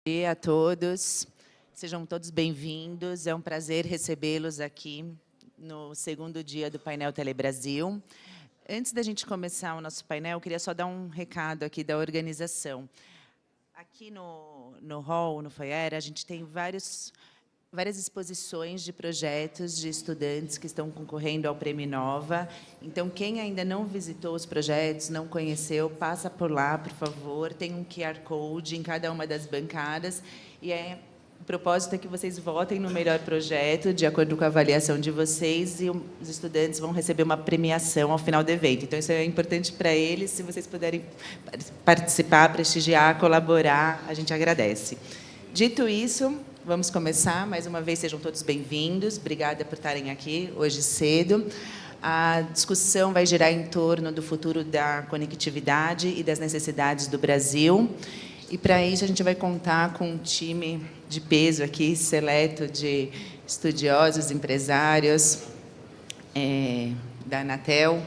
dia a todos, sejam todos bem-vindos, é um prazer recebê-los aqui no segundo dia do painel Telebrasil. Antes da gente começar o nosso painel, eu queria só dar um recado aqui da organização. Aqui no hall, no foyer, a gente tem várias exposições de projetos de estudantes que estão concorrendo ao Prêmio Inova. Então, quem ainda não visitou os projetos, não conheceu, passa por lá, por favor. Tem um QR Code em cada uma das bancadas. E o propósito é que vocês votem no melhor projeto, de acordo com a avaliação de vocês, e os estudantes vão receber uma premiação ao final do evento. Então, isso é importante para eles. Se vocês puderem participar, prestigiar, colaborar, a gente agradece. Dito isso, vamos começar. Mais uma vez, sejam todos bem-vindos. Obrigada por estarem aqui hoje cedo. A discussão vai girar em torno do futuro da conectividade e das necessidades do Brasil. E, para isso, a gente vai contar com um time de peso aqui, seleto de estudiosos, empresários da Anatel,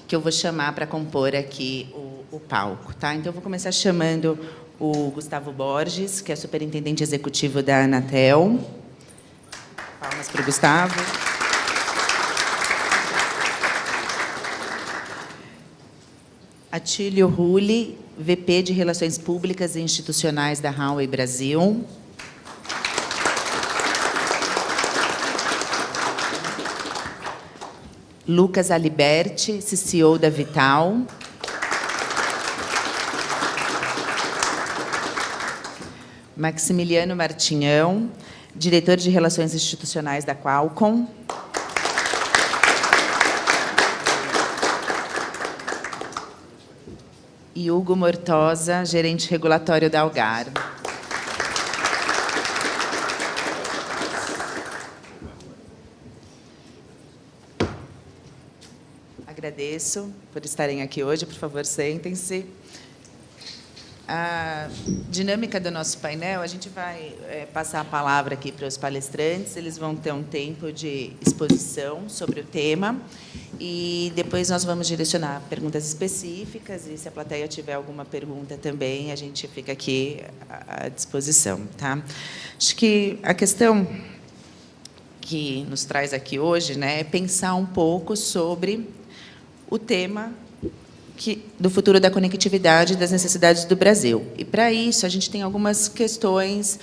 que eu vou chamar para compor aqui o palco. Tá? Então, eu vou começar chamando o Gustavo Borges, que é superintendente executivo da Anatel. Palmas para o Gustavo. Atílio Rulli, VP de Relações Públicas e Institucionais da Huawei Brasil. Lucas Aliberti, CCO da Vital. Maximiliano Martinhão, diretor de Relações Institucionais da Qualcomm. E Hugo Mortosa, gerente regulatório da Algar. Agradeço por estarem aqui hoje. Por favor, sentem-se. A dinâmica do nosso painel, a gente vai passar a palavra aqui para os palestrantes, eles vão ter um tempo de exposição sobre o tema, e depois nós vamos direcionar perguntas específicas, e se a plateia tiver alguma pergunta também, a gente fica aqui à disposição. Tá? Acho que a questão que nos traz aqui hoje, né, é pensar um pouco sobre o tema do futuro da conectividade e das necessidades do Brasil. E, para isso, a gente tem algumas questões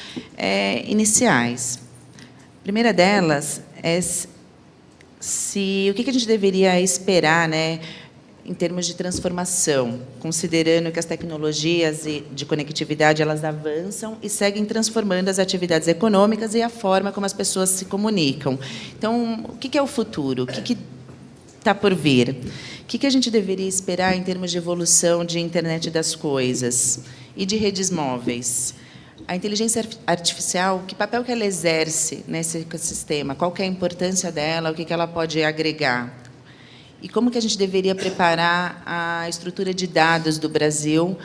iniciais. A primeira delas é o que a gente deveria esperar, né, em termos de transformação, considerando que as tecnologias de conectividade elas avançam e seguem transformando as atividades econômicas e a forma como as pessoas se comunicam. Então, o que é o futuro? O que está por vir? O que a gente deveria esperar em termos de evolução de internet das coisas e de redes móveis? A inteligência artificial, que papel que ela exerce nesse ecossistema? Qual que é a importância dela? O que ela pode agregar? E como que a gente deveria preparar a estrutura de dados do Brasil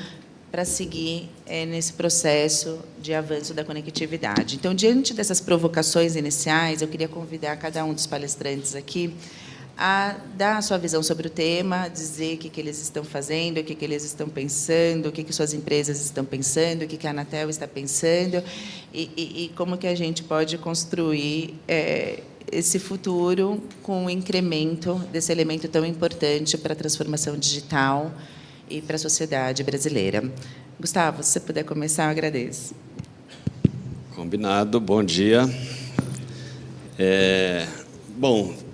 para seguir nesse processo de avanço da conectividade? Então, diante dessas provocações iniciais, eu queria convidar cada um dos palestrantes aqui a dar a sua visão sobre o tema, dizer o que eles estão fazendo, o que eles estão pensando, o que suas empresas estão pensando, o que a Anatel está pensando, e como que a gente pode construir esse futuro com o incremento desse elemento tão importante para a transformação digital e para a sociedade brasileira. Gustavo, se você puder começar, eu agradeço. Combinado, bom dia. Bom,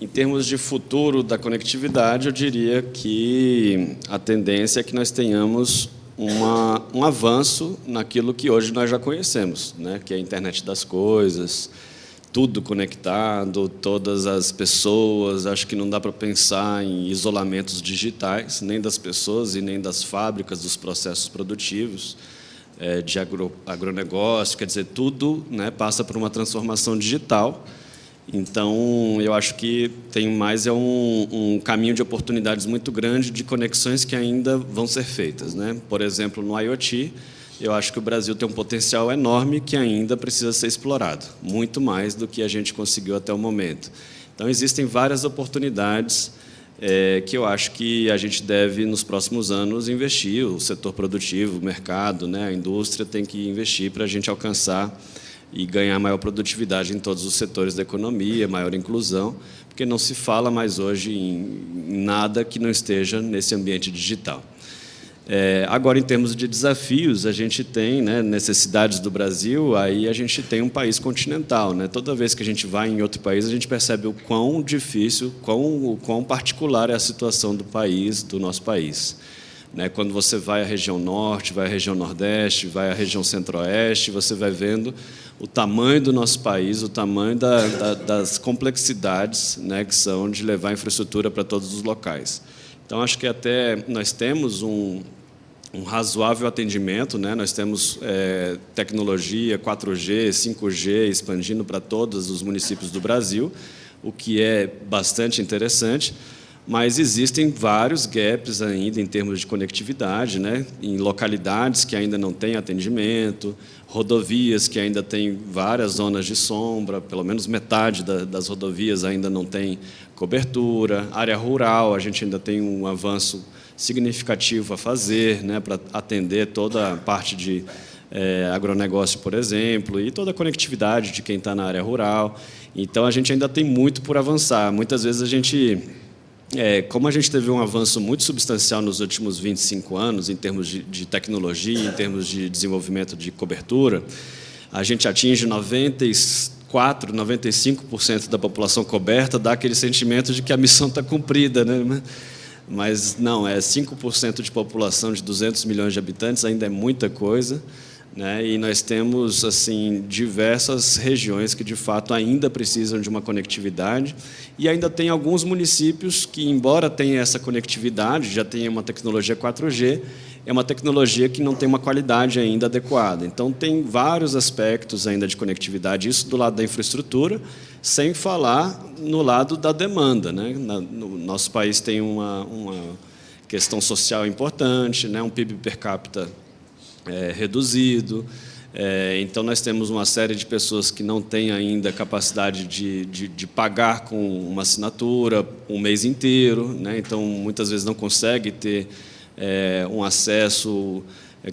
em termos de futuro da conectividade, eu diria que a tendência é que nós tenhamos um avanço naquilo que hoje nós já conhecemos, né? Que é a internet das coisas, tudo conectado, todas as pessoas. Acho que não dá para pensar em isolamentos digitais, nem das pessoas e nem das fábricas, dos processos produtivos, de agronegócio. Quer dizer, tudo, né, passa por uma transformação digital. Então, eu acho que tem mais um caminho de oportunidades muito grande de conexões que ainda vão ser feitas, né? Por exemplo, no IoT, eu acho que o Brasil tem um potencial enorme que ainda precisa ser explorado, muito mais do que a gente conseguiu até o momento. Então, existem várias oportunidades que eu acho que a gente deve, nos próximos anos, investir, o setor produtivo, o mercado, né, a indústria tem que investir para a gente alcançar e ganhar maior produtividade em todos os setores da economia, maior inclusão, porque não se fala mais hoje em nada que não esteja nesse ambiente digital. Agora, em termos de desafios, a gente tem, né, necessidades do Brasil, aí a gente tem um país continental, né? Toda vez que a gente vai em outro país, a gente percebe o quão difícil, o quão particular é a situação do país, do nosso país. Né? Quando você vai à região norte, vai à região nordeste, vai à região centro-oeste, você vai vendo o tamanho do nosso país, o tamanho das complexidades, né, que são de levar infraestrutura para todos os locais. Então, acho que até nós temos um razoável atendimento, né? Nós temos tecnologia 4G, 5G expandindo para todos os municípios do Brasil, o que é bastante interessante, mas existem vários gaps ainda em termos de conectividade, né? Em localidades que ainda não têm atendimento, rodovias que ainda têm várias zonas de sombra, pelo menos metade das rodovias ainda não tem cobertura, área rural, a gente ainda tem um avanço significativo a fazer, né, para atender toda a parte de agronegócio, por exemplo, e toda a conectividade de quem está na área rural. Então, a gente ainda tem muito por avançar. Muitas vezes, a gente, como a gente teve um avanço muito substancial nos últimos 25 anos, em termos de tecnologia, em termos de desenvolvimento de cobertura, a gente atinge 95% da população coberta, dá aquele sentimento de que a missão está cumprida, né? Mas não, 5% de população de 200 milhões de habitantes ainda é muita coisa, né? E nós temos assim diversas regiões que de fato ainda precisam de uma conectividade, e ainda tem alguns municípios que, embora tenha essa conectividade, já tenha uma tecnologia 4G, é uma tecnologia que não tem uma qualidade ainda adequada. Então, tem vários aspectos ainda de conectividade, isso do lado da infraestrutura, sem falar no lado da demanda, né? No nosso país tem uma questão social importante, né? Um PIB per capita reduzido. Então, nós temos uma série de pessoas que não têm ainda capacidade de pagar com uma assinatura um mês inteiro, né? Então, muitas vezes não consegue ter um acesso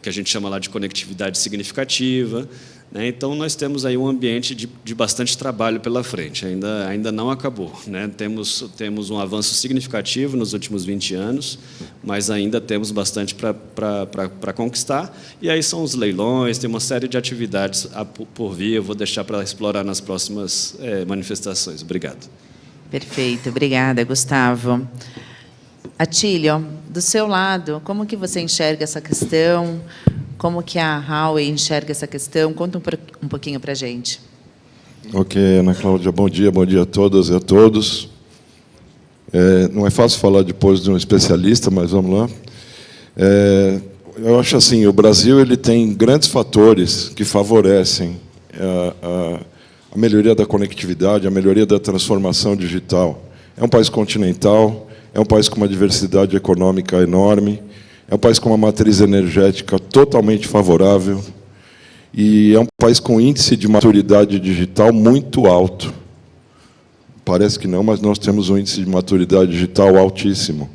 que a gente chama lá de conectividade significativa, né? Então, nós temos aí um ambiente de bastante trabalho pela frente, ainda não acabou, né? Temos um avanço significativo nos últimos 20 anos, mas ainda temos bastante para conquistar, e aí são os leilões, tem uma série de atividades por vir, eu vou deixar para explorar nas próximas manifestações. Obrigado. Perfeito, obrigada, Gustavo. Atílio, do seu lado, como que você enxerga essa questão? Como que a Huawei enxerga essa questão? Conta um pouquinho para a gente. Ok, Ana Cláudia, bom dia a todas e a todos. Não é fácil falar depois de um especialista, mas vamos lá. Eu acho assim, o Brasil ele tem grandes fatores que favorecem a melhoria da conectividade, a melhoria da transformação digital. É um país continental, é um país com uma diversidade econômica enorme, é um país com uma matriz energética totalmente favorável e é um país com índice de maturidade digital muito alto. Parece que não, mas nós temos um índice de maturidade digital altíssimo.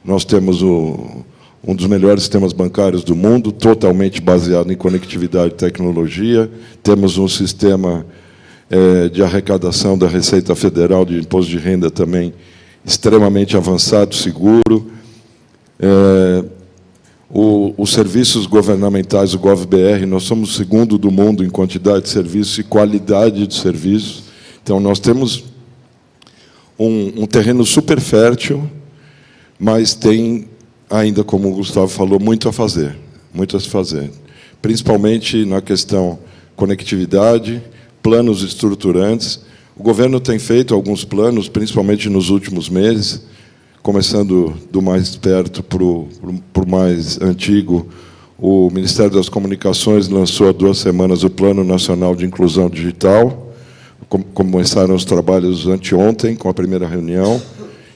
Nós temos um dos melhores sistemas bancários do mundo, totalmente baseado em conectividade e tecnologia. Temos um sistema de arrecadação da Receita Federal de Imposto de Renda também extremamente avançado, seguro. Os serviços governamentais, o GovBR, nós somos o segundo do mundo em quantidade de serviços e qualidade de serviços. Então, nós temos um terreno super fértil, mas tem ainda, como o Gustavo falou, muito a fazer, principalmente na questão conectividade, planos estruturantes. O governo tem feito alguns planos, principalmente nos últimos meses, começando do mais perto para o mais antigo. O Ministério das Comunicações lançou há 2 semanas o Plano Nacional de Inclusão Digital. Começaram os trabalhos anteontem, com a primeira reunião,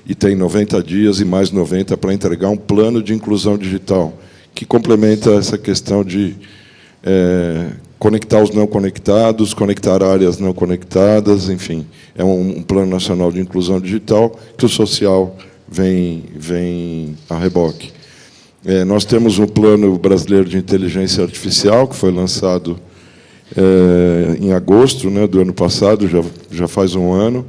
e tem 90 dias e mais 90 para entregar um plano de inclusão digital, que complementa essa questão de conectar os não conectados, conectar áreas não conectadas, enfim. É um plano nacional de inclusão digital que o social vem a reboque. Nós temos um plano brasileiro de inteligência artificial, que foi lançado em agosto, né, do ano passado, já faz um ano.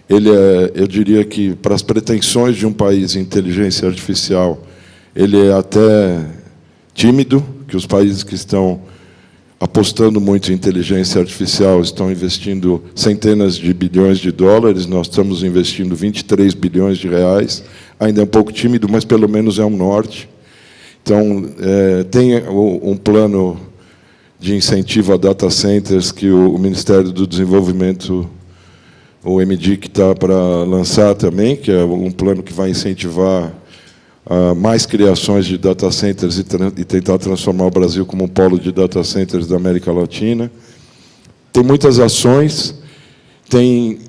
Ele eu diria que, para as pretensões de um país em inteligência artificial, ele é até tímido, que os países que estão apostando muito em inteligência artificial estão investindo centenas de bilhões de dólares, nós estamos investindo 23 bilhões de reais, ainda é um pouco tímido, mas pelo menos é um norte. Então, tem um plano de incentivo a data centers que o Ministério do Desenvolvimento, o MDIC, está para lançar também, que é um plano que vai incentivar mais criações de data centers e tentar transformar o Brasil como um polo de data centers da América Latina. Tem muitas ações, tem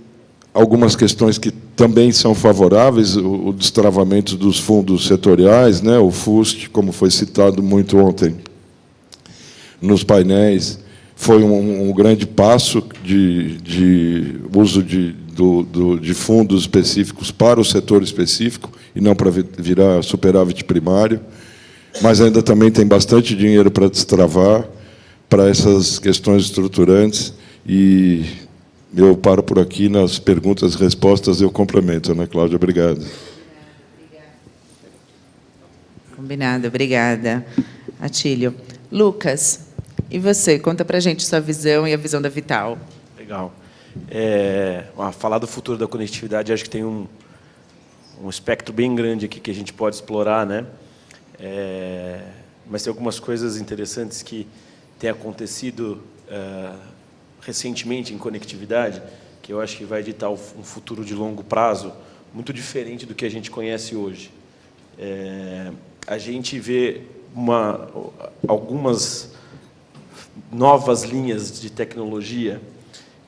algumas questões que também são favoráveis, o destravamento dos fundos setoriais, né, o FUST, como foi citado muito ontem nos painéis, foi um grande passo de uso de fundos específicos para o setor específico, e não para virar superávit primário, mas ainda também tem bastante dinheiro para destravar para essas questões estruturantes, e eu paro por aqui. Nas perguntas e respostas eu complemento, Ana Cláudia. Obrigado. Combinado, obrigada, Atílio. Lucas, e você? Conta para a gente sua visão e a visão da Vital. Legal. Falar do futuro da conectividade, acho que tem um espectro bem grande aqui que a gente pode explorar, né? Mas tem algumas coisas interessantes que têm acontecido recentemente em conectividade, que eu acho que vai ditar um futuro de longo prazo muito diferente do que a gente conhece hoje. A gente vê algumas novas linhas de tecnologia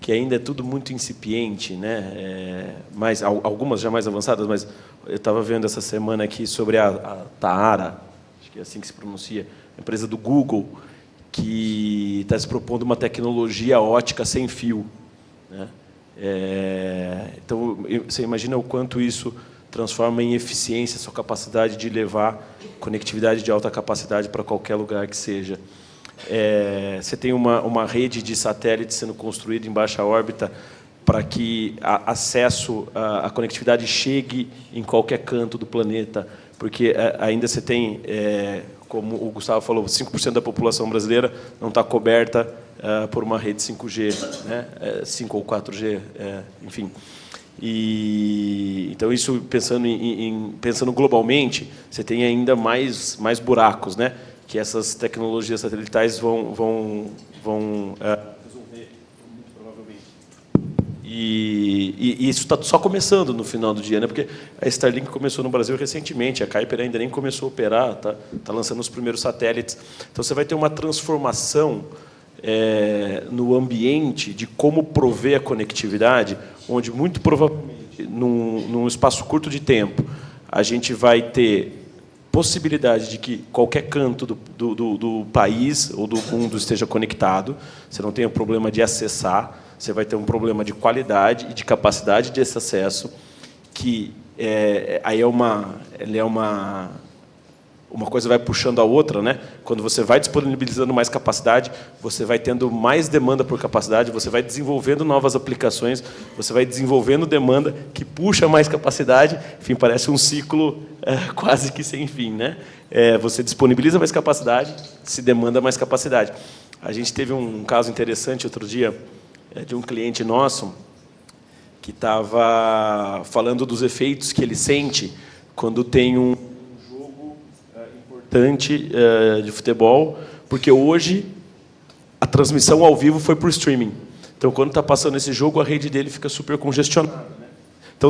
que ainda é tudo muito incipiente, né? Mas algumas já mais avançadas, mas eu estava vendo essa semana aqui sobre a Taara, acho que é assim que se pronuncia, a empresa do Google, que está se propondo uma tecnologia ótica sem fio, né? Então, você imagina o quanto isso transforma em eficiência a sua capacidade de levar conectividade de alta capacidade para qualquer lugar que seja. Você tem uma rede de satélites sendo construída em baixa órbita para que acesso à conectividade chegue em qualquer canto do planeta, porque ainda você tem, como o Gustavo falou, 5% da população brasileira não está coberta por uma rede 5G, né? 5 ou 4G, enfim. Então, isso, pensando globalmente, você tem ainda mais buracos, né, que essas tecnologias satelitais vão resolver, muito provavelmente. E isso está só começando no final do dia, né? Porque a Starlink começou no Brasil recentemente, a Kuiper ainda nem começou a operar, tá lançando os primeiros satélites. Então, você vai ter uma transformação no ambiente de como prover a conectividade, onde, muito provavelmente, num espaço curto de tempo, a gente vai ter possibilidade de que qualquer canto do país ou do mundo esteja conectado, você não tem o problema de acessar, você vai ter um problema de qualidade e de capacidade desse acesso, que aí uma coisa vai puxando a outra, né? Quando você vai disponibilizando mais capacidade, você vai tendo mais demanda por capacidade, você vai desenvolvendo novas aplicações, você vai desenvolvendo demanda que puxa mais capacidade. Enfim, parece um ciclo quase que sem fim, né? Você disponibiliza mais capacidade, se demanda mais capacidade. A gente teve um caso interessante outro dia de um cliente nosso que estava falando dos efeitos que ele sente quando tem um de futebol, porque hoje a transmissão ao vivo foi por streaming. Então, quando está passando esse jogo, a rede dele fica super congestionada, né? Então,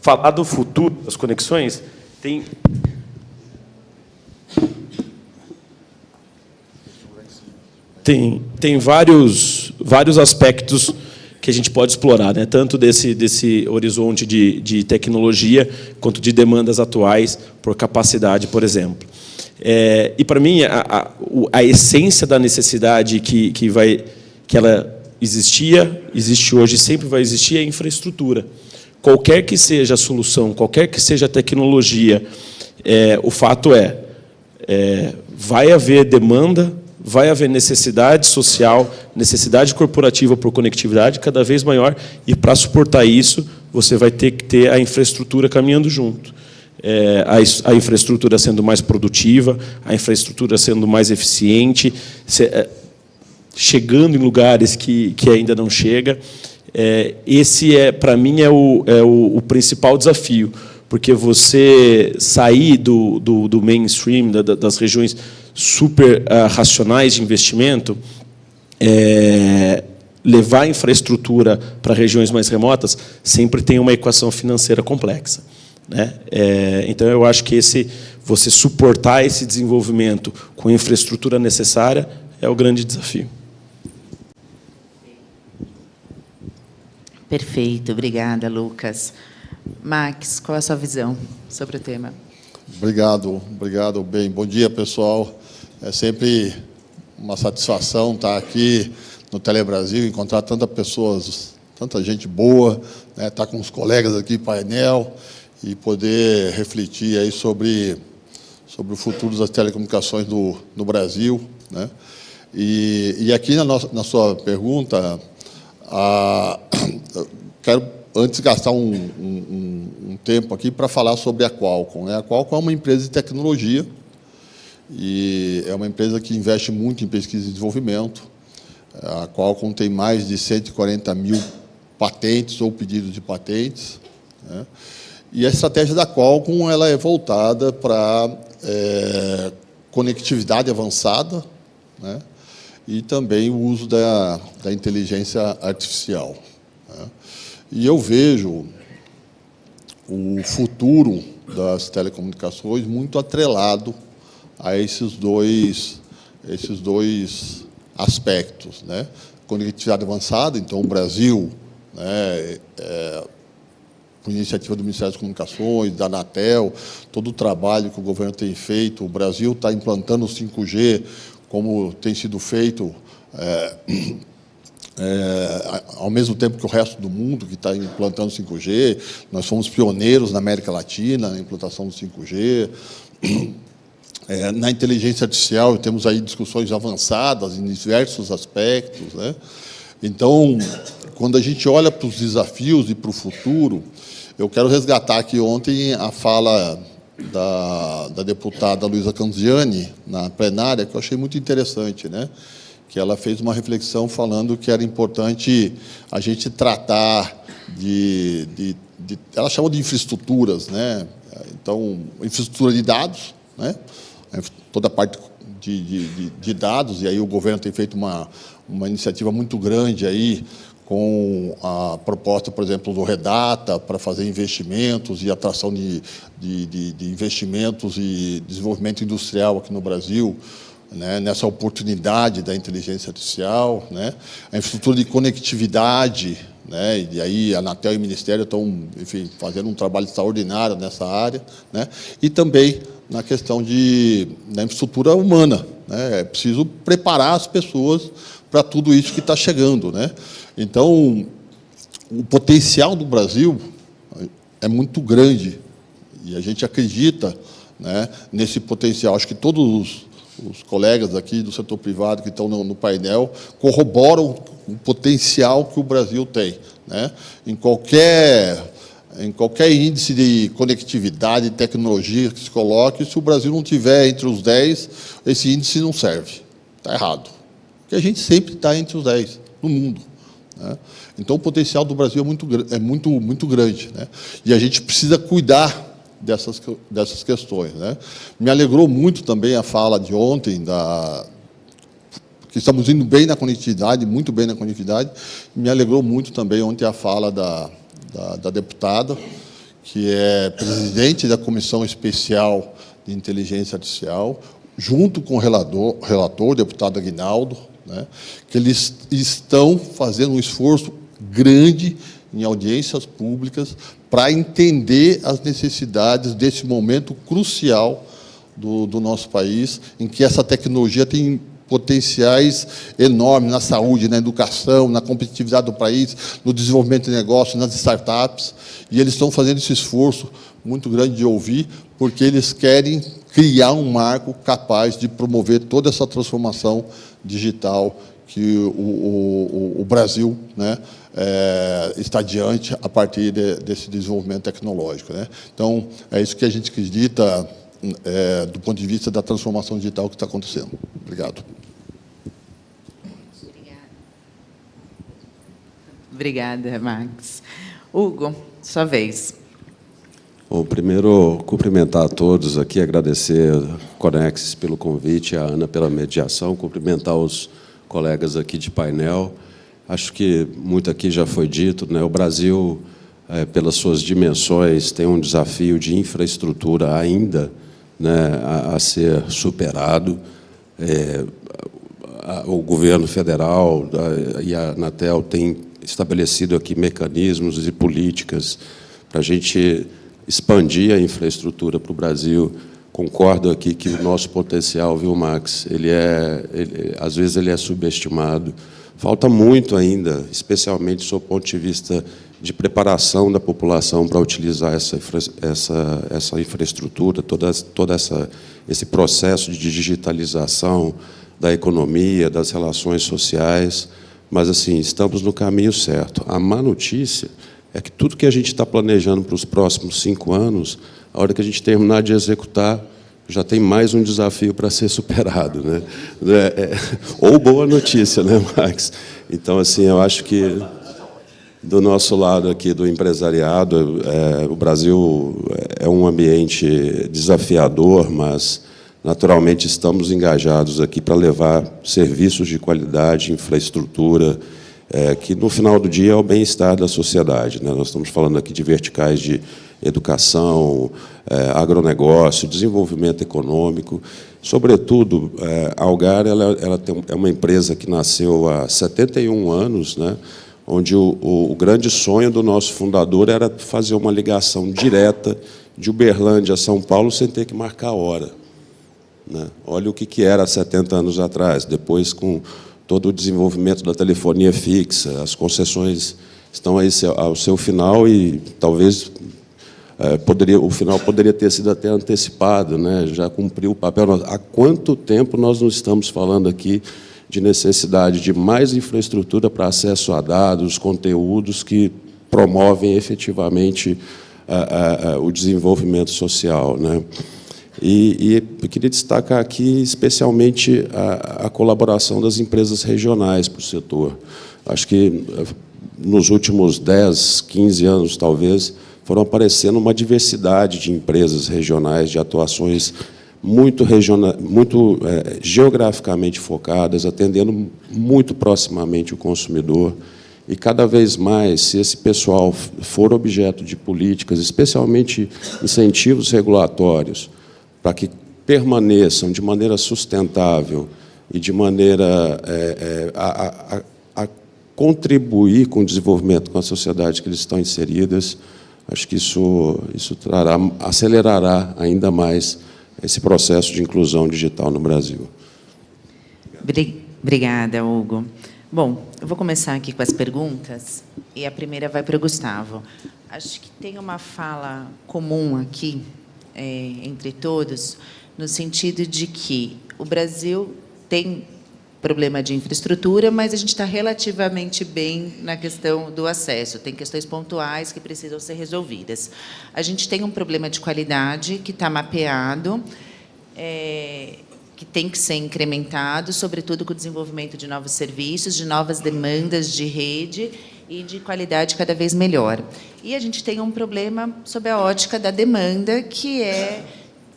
falar do futuro das conexões tem vários aspectos que a gente pode explorar, né? Tanto desse horizonte de tecnologia quanto de demandas atuais por capacidade, por exemplo. E, para mim, a essência da necessidade que ela existe hoje e sempre vai existir é a infraestrutura. qualquer que seja a solução, qualquer que seja a tecnologia, o fato vai haver demanda, vai haver necessidade social, necessidade corporativa por conectividade cada vez maior, e, para suportar isso, você vai ter que ter a infraestrutura caminhando junto. A infraestrutura sendo mais produtiva, a infraestrutura sendo mais eficiente, chegando em lugares que ainda não chega. Esse, para mim, é o principal desafio, porque você sair do mainstream, das regiões super racionais de investimento, levar a infraestrutura para regiões mais remotas, sempre tem uma equação financeira complexa, né? Então, eu acho que você suportar esse desenvolvimento com a infraestrutura necessária é o grande desafio. Perfeito, obrigada, Lucas. Max, qual é a sua visão sobre o tema? Obrigado. Bem, bom dia, pessoal. É sempre uma satisfação estar aqui no Telebrasil, encontrar tanta gente boa, né, estar com os colegas aqui no painel e poder refletir aí sobre o futuro das telecomunicações no Brasil, né? E aqui na sua pergunta, quero antes gastar um tempo aqui para falar sobre a Qualcomm, né? A Qualcomm é uma empresa de tecnologia e é uma empresa que investe muito em pesquisa e desenvolvimento. A Qualcomm tem mais de 140 mil patentes ou pedidos de patentes, né? E a estratégia da Qualcomm ela é voltada para conectividade avançada, né? E também o uso da inteligência artificial, né? E eu vejo o futuro das telecomunicações muito atrelado a esses dois aspectos, né? Conectividade avançada, então o Brasil, né, por iniciativa do Ministério das Comunicações, da Anatel, todo o trabalho que o governo tem feito, o Brasil está implantando o 5G, como tem sido feito ao mesmo tempo que o resto do mundo que está implantando 5G. Nós fomos pioneiros na América Latina na implantação do 5G. Na inteligência artificial, temos aí discussões avançadas em diversos aspectos, né? Então, quando a gente olha para os desafios e para o futuro, eu quero resgatar aqui ontem a fala da deputada Luísa Canziani, na plenária, que eu achei muito interessante, né? Que ela fez uma reflexão falando que era importante a gente tratar ela chamou de infraestruturas, né? Então, infraestrutura de dados, né? Toda a parte de dados, e aí o governo tem feito uma iniciativa muito grande aí com a proposta, por exemplo, do Redata, para fazer investimentos e atração de investimentos e desenvolvimento industrial aqui no Brasil, né, nessa oportunidade da inteligência artificial, né, a infraestrutura de conectividade, né, e aí a Anatel e o Ministério estão, enfim, fazendo um trabalho extraordinário nessa área, né, e também na questão da infraestrutura humana, né, é preciso preparar as pessoas para tudo isso que está chegando, né. Então, o potencial do Brasil é muito grande e a gente acredita, né, nesse potencial. Acho que todos os colegas aqui do setor privado que estão no painel corroboram o potencial que o Brasil tem, né? Em qualquer índice de conectividade e tecnologia que se coloque, se o Brasil não tiver entre os 10, esse índice não serve. Está errado. Porque a gente sempre está entre os 10 no mundo, né? Então, o potencial do Brasil é muito grande, né? E a gente precisa cuidar dessas questões, né? Me alegrou muito também a fala de ontem que estamos indo bem na conectividade, muito bem na conectividade. Me alegrou muito também ontem a fala da deputada, que é presidente da Comissão Especial de Inteligência Artificial, junto com o relator, o deputado Aguinaldo, né, que eles estão fazendo um esforço grande em audiências públicas para entender as necessidades desse momento crucial do nosso país, em que essa tecnologia tem potenciais enormes na saúde, na educação, na competitividade do país, no desenvolvimento de negócios, nas startups, e eles estão fazendo esse esforço muito grande de ouvir, porque eles querem criar um marco capaz de promover toda essa transformação digital que o Brasil, né, está diante a partir desse desenvolvimento tecnológico, né? Então, é isso que a gente acredita do ponto de vista da transformação digital que está acontecendo. Obrigado. Obrigada, Max. Hugo, sua vez. Bom, primeiro, cumprimentar a todos aqui, agradecer a Conexis pelo convite, a Ana pela mediação, cumprimentar os colegas aqui de painel. Acho que muito aqui já foi dito, né? O Brasil, pelas suas dimensões, tem um desafio de infraestrutura ainda, né, a ser superado. O governo federal e a Anatel têm estabelecido aqui mecanismos e políticas para a gente expandir a infraestrutura para o Brasil. Concordo aqui que o nosso potencial, viu, Max, às vezes ele é subestimado. Falta muito ainda, especialmente sob o ponto de vista de preparação da população para utilizar essa infraestrutura, todo esse processo de digitalização da economia, das relações sociais. Mas, assim, estamos no caminho certo. A má notícia é que tudo que a gente está planejando para os próximos 5 anos, a hora que a gente terminar de executar, já tem mais um desafio para ser superado, né? Ou boa notícia, né, Max? Então, assim, eu acho que, do nosso lado aqui do empresariado, o Brasil é um ambiente desafiador, mas, naturalmente, estamos engajados aqui para levar serviços de qualidade, infraestrutura, que, no final do dia, é o bem-estar da sociedade, né? Nós estamos falando aqui de verticais de educação, agronegócio, desenvolvimento econômico. Sobretudo, a Algar é uma empresa que nasceu há 71 anos, né, onde o grande sonho do nosso fundador era fazer uma ligação direta de Uberlândia a São Paulo sem ter que marcar hora, né? Olha o que era há 70 anos atrás. Depois, com todo o desenvolvimento da telefonia fixa, as concessões estão aí ao seu final e talvez o final poderia ter sido até antecipado, né? Já cumpriu o papel. Há quanto tempo nós não estamos falando aqui de necessidade de mais infraestrutura para acesso a dados, conteúdos que promovem efetivamente o desenvolvimento social, né? E eu queria destacar aqui especialmente a colaboração das empresas regionais para o setor. Acho que nos últimos 10, 15 anos, talvez, foram aparecendo uma diversidade de empresas regionais, de atuações muito geograficamente focadas, atendendo muito proximamente o consumidor. E, cada vez mais, se esse pessoal for objeto de políticas, especialmente incentivos regulatórios, para que permaneçam de maneira sustentável e de maneira a contribuir com o desenvolvimento com a sociedade que eles estão inseridas, acho que isso acelerará ainda mais esse processo de inclusão digital no Brasil. Obrigada, Hugo. Bom, eu vou começar aqui com as perguntas, e a primeira vai para o Gustavo. Acho que tem uma fala comum aqui, entre todos, no sentido de que o Brasil tem problema de infraestrutura, mas a gente está relativamente bem na questão do acesso. Tem questões pontuais que precisam ser resolvidas. A gente tem um problema de qualidade que está mapeado, que tem que ser incrementado, sobretudo com o desenvolvimento de novos serviços, de novas demandas de rede e de qualidade cada vez melhor. E a gente tem um problema sob a ótica da demanda, que é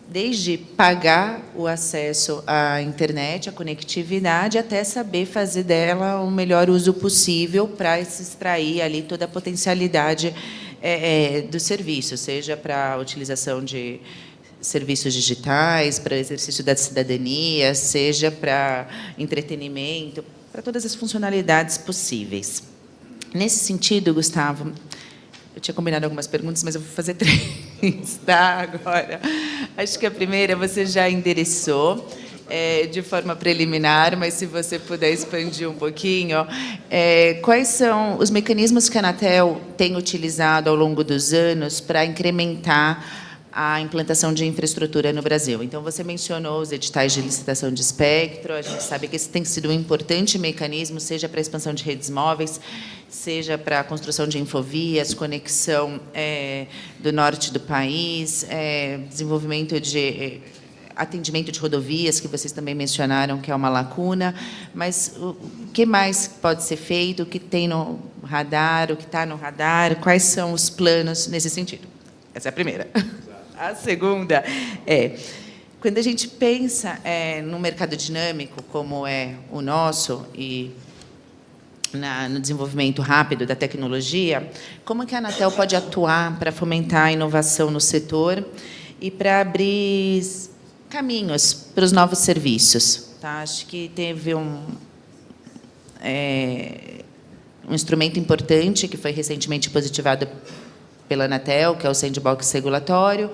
desde pagar o acesso à internet, à conectividade, até saber fazer dela o melhor uso possível para se extrair ali toda a potencialidade do serviço, seja para a utilização de serviços digitais, para o exercício da cidadania, seja para entretenimento, para todas as funcionalidades possíveis. Nesse sentido, Gustavo, eu tinha combinado algumas perguntas, mas eu vou fazer 3, tá? Agora, acho que a primeira você já endereçou. de forma preliminar, mas se você puder expandir um pouquinho, quais são os mecanismos que a Anatel tem utilizado ao longo dos anos para incrementar a implantação de infraestrutura no Brasil? Então, você mencionou os editais de licitação de espectro, a gente sabe que esse tem sido um importante mecanismo, seja para a expansão de redes móveis, seja para a construção de infovias, conexão do norte do país, desenvolvimento de atendimento de rodovias, que vocês também mencionaram, que é uma lacuna, mas o que mais pode ser feito, o que tem no radar, o que está no radar, quais são os planos nesse sentido? Essa é a primeira. A segunda quando a gente pensa num mercado dinâmico, como é o nosso, e no desenvolvimento rápido da tecnologia, como que a Anatel pode atuar para fomentar a inovação no setor e para abrir caminhos para os novos serviços? Tá? Acho que teve um instrumento importante que foi recentemente positivado pela Anatel, que é o sandbox regulatório,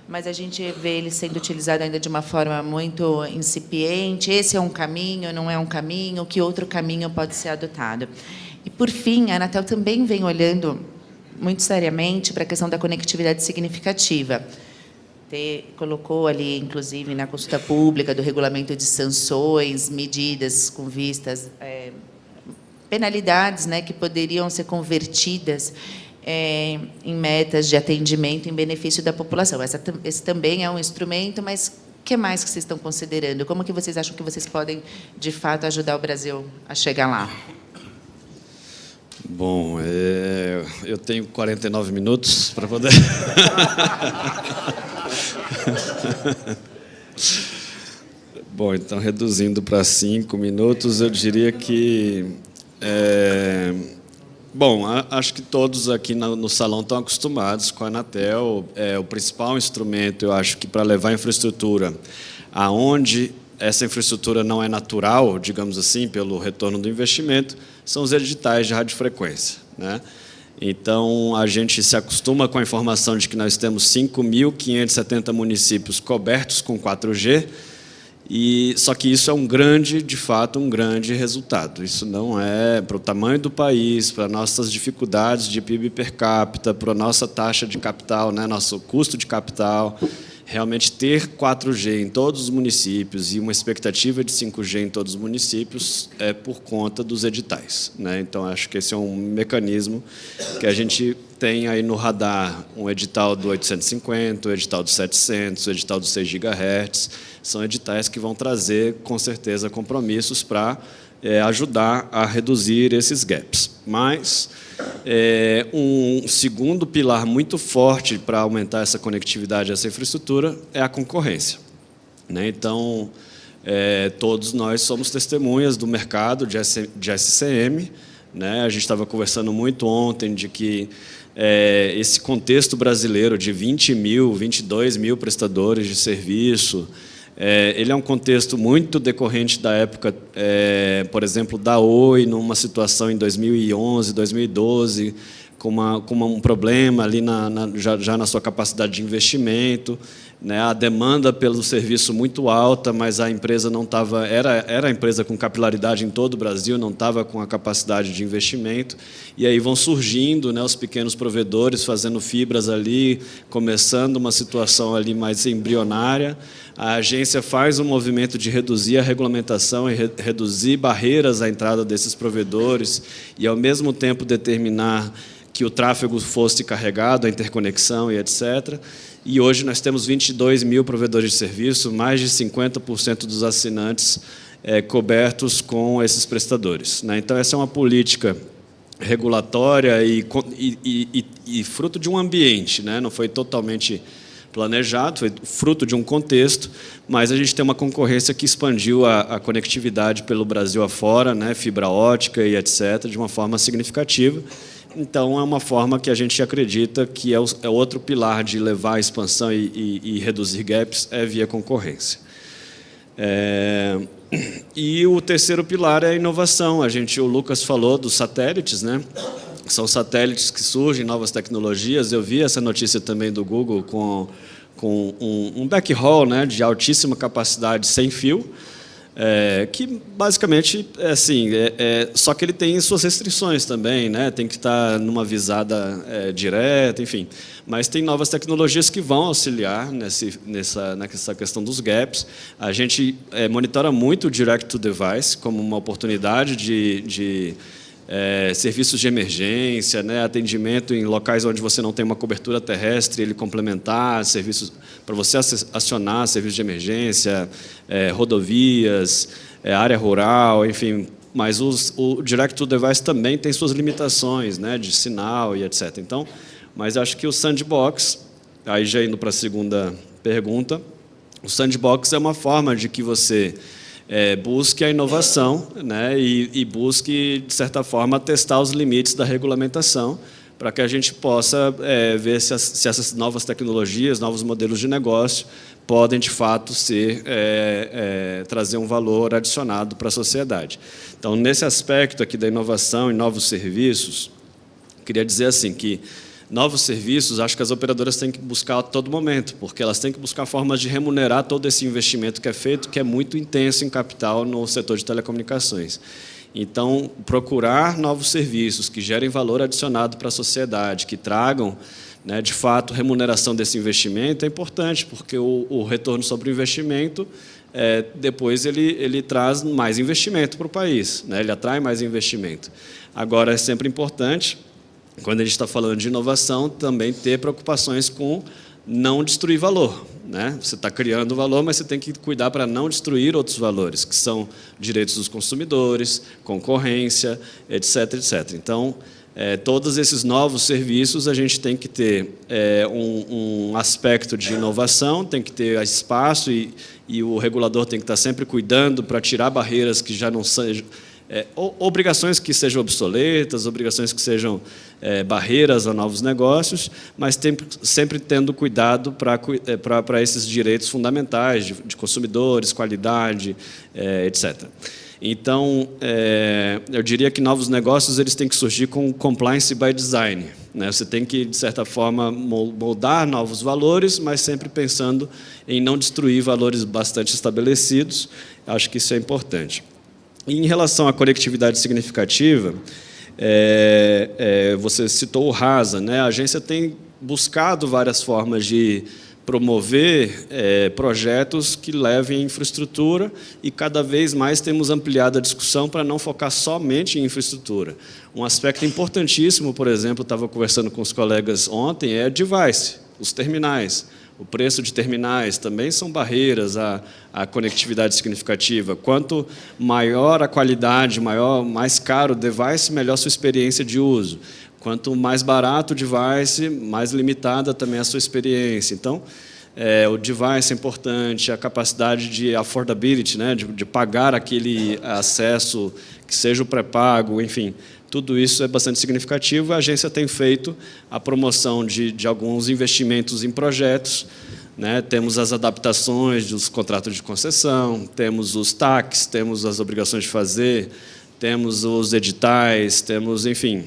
mas a gente vê ele sendo utilizado ainda de uma forma muito incipiente. Esse é um caminho, não é um caminho, que outro caminho pode ser adotado? E, por fim, a Anatel também vem olhando muito seriamente para a questão da conectividade significativa. Colocou ali, inclusive, na consulta pública do regulamento de sanções, medidas com vistas, penalidades, né, que poderiam ser convertidas em metas de atendimento em benefício da população. Esse também é um instrumento, mas o que mais que vocês estão considerando? Como que vocês acham que vocês podem, de fato, ajudar o Brasil a chegar lá? Bom, eu tenho 49 minutos para poder... Bom, então, reduzindo para 5 minutos, eu diria que... Bom, acho que todos aqui no salão estão acostumados com a Anatel. O principal instrumento, eu acho que para levar a infraestrutura aonde essa infraestrutura não é natural, digamos assim, pelo retorno do investimento, são os editais de radiofrequência, né? Então, a gente se acostuma com a informação de que nós temos 5.570 municípios cobertos com 4G, só que isso é de fato, um grande resultado. Isso não é para o tamanho do país, para nossas dificuldades de PIB per capita, para a nossa taxa de capital, né, nosso custo de capital. Realmente ter 4G em todos os municípios e uma expectativa de 5G em todos os municípios é por conta dos editais, né? Então, acho que esse é um mecanismo que a gente tem aí no radar, um edital do 850, o edital do 700, o edital do 6 GHz. São editais que vão trazer, com certeza, compromissos para ajudar a reduzir esses gaps. Mas um segundo pilar muito forte para aumentar essa conectividade, essa infraestrutura, é a concorrência, né? Então, todos nós somos testemunhas do mercado de SCM, né? A gente estava conversando muito ontem de que esse contexto brasileiro de 22 mil prestadores de serviço, ele é um contexto muito decorrente da época, por exemplo, da Oi, numa situação em 2011, 2012, com um problema ali já na sua capacidade de investimento, né? A demanda pelo serviço muito alta, mas a empresa não estava... Era a empresa com capilaridade em todo o Brasil, não estava com a capacidade de investimento, e aí vão surgindo, né, os pequenos provedores fazendo fibras ali, começando uma situação ali mais embrionária. A agência faz um movimento de reduzir a regulamentação e reduzir barreiras à entrada desses provedores e, ao mesmo tempo, determinar que o tráfego fosse carregado, a interconexão e etc. E hoje nós temos 22 mil provedores de serviço, mais de 50% dos assinantes cobertos com esses prestadores, né? Então, essa é uma política regulatória e fruto de um ambiente, né? Não foi totalmente planejado, foi fruto de um contexto, mas a gente tem uma concorrência que expandiu a conectividade pelo Brasil afora, né? Fibra ótica e etc., de uma forma significativa. Então, é uma forma que a gente acredita que é outro pilar de levar a expansão e reduzir gaps via concorrência. E o terceiro pilar é a inovação. O Lucas falou dos satélites, né? São satélites que surgem, novas tecnologias. Eu vi essa notícia também do Google com com um backhaul, né, de altíssima capacidade sem fio, que basicamente assim, só que ele tem suas restrições também, né? Tem que estar numa visada direta, enfim. Mas tem novas tecnologias que vão auxiliar nessa questão dos gaps. A gente monitora muito o Direct to Device como uma oportunidade de serviços de emergência, né, atendimento em locais onde você não tem uma cobertura terrestre, ele complementar serviços para você acionar serviços de emergência, rodovias, área rural, enfim. Mas o Direct to Device também tem suas limitações, né, de sinal e etc. Então, mas acho que o Sandbox, aí já indo para a segunda pergunta, o Sandbox é uma forma de que você busque a inovação, né, e busque, de certa forma, testar os limites da regulamentação para que a gente possa ver se essas novas tecnologias, novos modelos de negócio podem, de fato, trazer um valor adicionado para a sociedade. Então, nesse aspecto aqui da inovação e novos serviços, queria dizer assim que novos serviços, acho que as operadoras têm que buscar a todo momento, porque elas têm que buscar formas de remunerar todo esse investimento que é feito, que é muito intenso em capital no setor de telecomunicações. Então, procurar novos serviços que gerem valor adicionado para a sociedade, que tragam, né, de fato, remuneração desse investimento é importante, porque o retorno sobre o investimento, depois ele traz mais investimento para o país, né, ele atrai mais investimento. Agora, é sempre importante, quando a gente está falando de inovação, também ter preocupações com não destruir valor, né? Você está criando valor, mas você tem que cuidar para não destruir outros valores, que são direitos dos consumidores, concorrência, etc., etc. Então, todos esses novos serviços, a gente tem que ter um aspecto de inovação, tem que ter espaço e o regulador tem que estar sempre cuidando para tirar barreiras que já não sejam... obrigações que sejam obsoletas, obrigações que sejam barreiras a novos negócios, mas sempre tendo cuidado para esses direitos fundamentais de consumidores, qualidade, etc. Então, eu diria que novos negócios eles têm que surgir com compliance by design, né? Você tem que, de certa forma, moldar novos valores, mas sempre pensando em não destruir valores bastante estabelecidos. Acho que isso é importante. Em relação à conectividade significativa, você citou o RASA, né? A agência tem buscado várias formas de promover projetos que levem infraestrutura e cada vez mais temos ampliado a discussão para não focar somente em infraestrutura. Um aspecto importantíssimo, por exemplo, estava conversando com os colegas ontem, é device, os terminais. O preço de terminais também são barreiras à conectividade significativa. Quanto maior a qualidade, mais caro o device, melhor sua experiência de uso. Quanto mais barato o device, mais limitada também a sua experiência. Então, o device é importante, a capacidade de affordability, né, de pagar aquele acesso, que seja o pré-pago, enfim. Tudo isso é bastante significativo. A agência tem feito a promoção de alguns investimentos em projetos, né? Temos as adaptações dos contratos de concessão, temos os TACs, temos as obrigações de fazer, temos os editais, temos, enfim,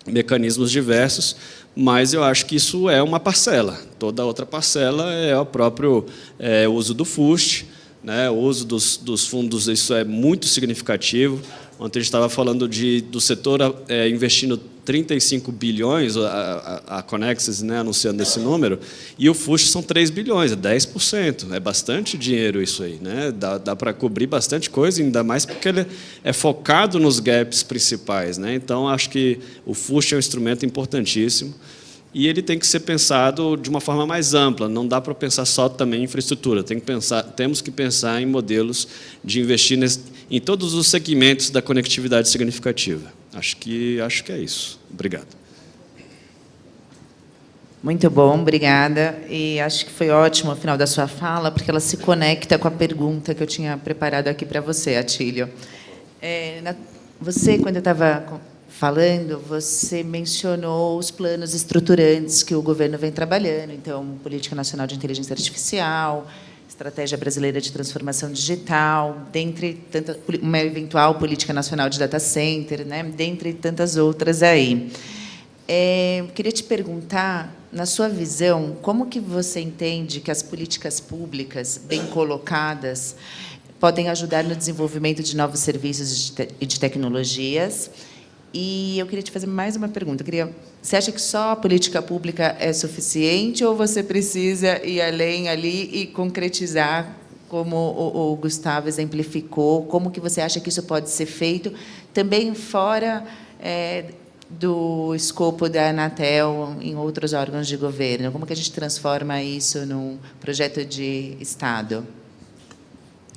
mecanismos diversos, mas eu acho que isso é uma parcela. Toda outra parcela é o próprio uso do FUST, né? O uso dos fundos, isso é muito significativo. Ontem a gente estava falando do setor investindo 35 bilhões, a Conexis, né, anunciando esse número, e o FUST são 3 bilhões, 10%. É bastante dinheiro isso aí, né? Dá para cobrir bastante coisa, ainda mais porque ele é focado nos gaps principais, né? Então, acho que o FUST é um instrumento importantíssimo e ele tem que ser pensado de uma forma mais ampla. Não dá para pensar só também em infraestrutura. Temos que pensar em modelos de investir em todos os segmentos da conectividade significativa. Acho que é isso. Obrigado. Muito bom, obrigada. E acho que foi ótimo o final da sua fala, porque ela se conecta com a pergunta que eu tinha preparado aqui para você, Atílio. Você, quando eu estava falando, você mencionou os planos estruturantes que o governo vem trabalhando, então, Política Nacional de Inteligência Artificial, Estratégia Brasileira de Transformação Digital, dentre uma eventual Política Nacional de Data Center, né, dentre tantas outras aí. Queria te perguntar, na sua visão, como que você entende que as políticas públicas, bem colocadas, podem ajudar no desenvolvimento de novos serviços e de tecnologias? E eu queria te fazer mais uma pergunta. Você acha que só a política pública é suficiente ou você precisa ir além ali e concretizar, como o Gustavo exemplificou? Como que você acha que isso pode ser feito também fora do escopo da Anatel em outros órgãos de governo? Como que a gente transforma isso num projeto de Estado?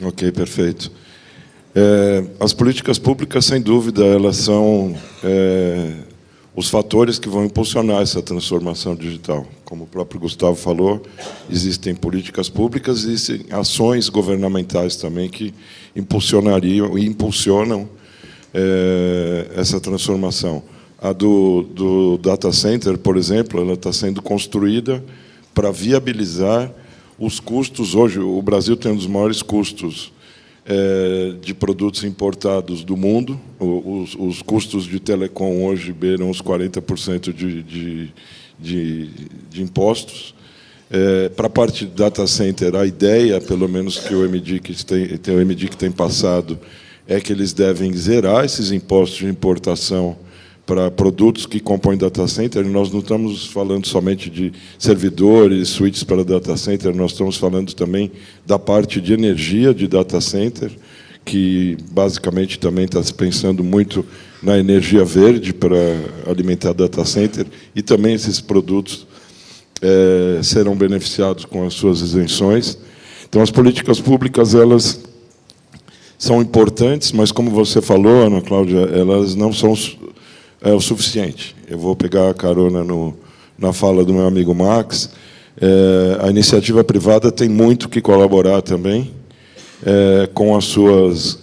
Ok, perfeito. As políticas públicas, sem dúvida, elas são os fatores que vão impulsionar essa transformação digital. Como o próprio Gustavo falou, existem políticas públicas e existem ações governamentais também que impulsionariam e impulsionam essa transformação. A do data center, por exemplo, ela está sendo construída para viabilizar os custos. Hoje, o Brasil tem um dos maiores custos de produtos importados do mundo. Os custos de telecom hoje beiram os 40% de impostos. Para a parte de data center, a ideia, pelo menos que o MDIC tem passado, é que eles devem zerar esses impostos de importação para produtos que compõem data center. Nós não estamos falando somente de servidores, switches para data center, nós estamos falando também da parte de energia de data center, que basicamente também está se pensando muito na energia verde para alimentar data center, e também esses produtos serão beneficiados com as suas isenções. Então, as políticas públicas, elas são importantes, mas, como você falou, Ana Cláudia, elas não são o suficiente. Eu vou pegar a carona na fala do meu amigo Max. A iniciativa privada tem muito que colaborar também com as suas,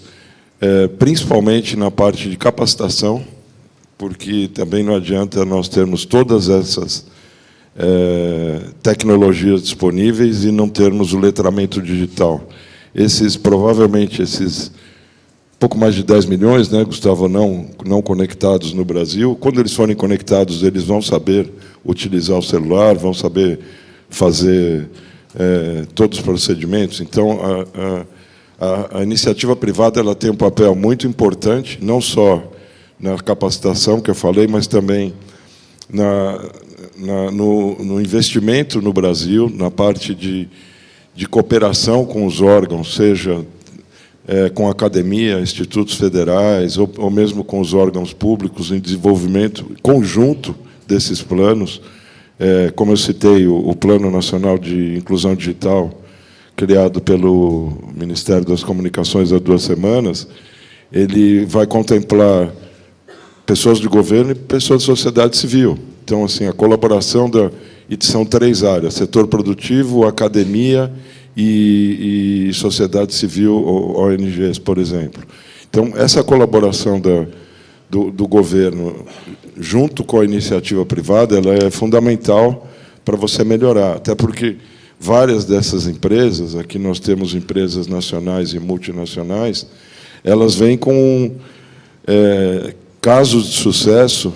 principalmente na parte de capacitação, porque também não adianta nós termos todas essas tecnologias disponíveis e não termos o letramento digital. Provavelmente esses pouco mais de 10 milhões, né, Gustavo, não conectados no Brasil. Quando eles forem conectados, eles vão saber utilizar o celular, vão saber fazer todos os procedimentos. Então, a iniciativa privada ela tem um papel muito importante, não só na capacitação, que eu falei, mas também no investimento no Brasil, na parte de cooperação com os órgãos, seja com a academia, institutos federais, ou mesmo com os órgãos públicos, em desenvolvimento conjunto desses planos. Como eu citei, o Plano Nacional de Inclusão Digital, criado pelo Ministério das Comunicações há 2 semanas, ele vai contemplar pessoas de governo e pessoas da sociedade civil. Então, assim, a colaboração e são 3 áreas: setor produtivo, academia e sociedade civil, ONGs, por exemplo. Então, essa colaboração do governo junto com a iniciativa privada, ela é fundamental para você melhorar, até porque várias dessas empresas, aqui nós temos empresas nacionais e multinacionais, elas vêm com casos de sucesso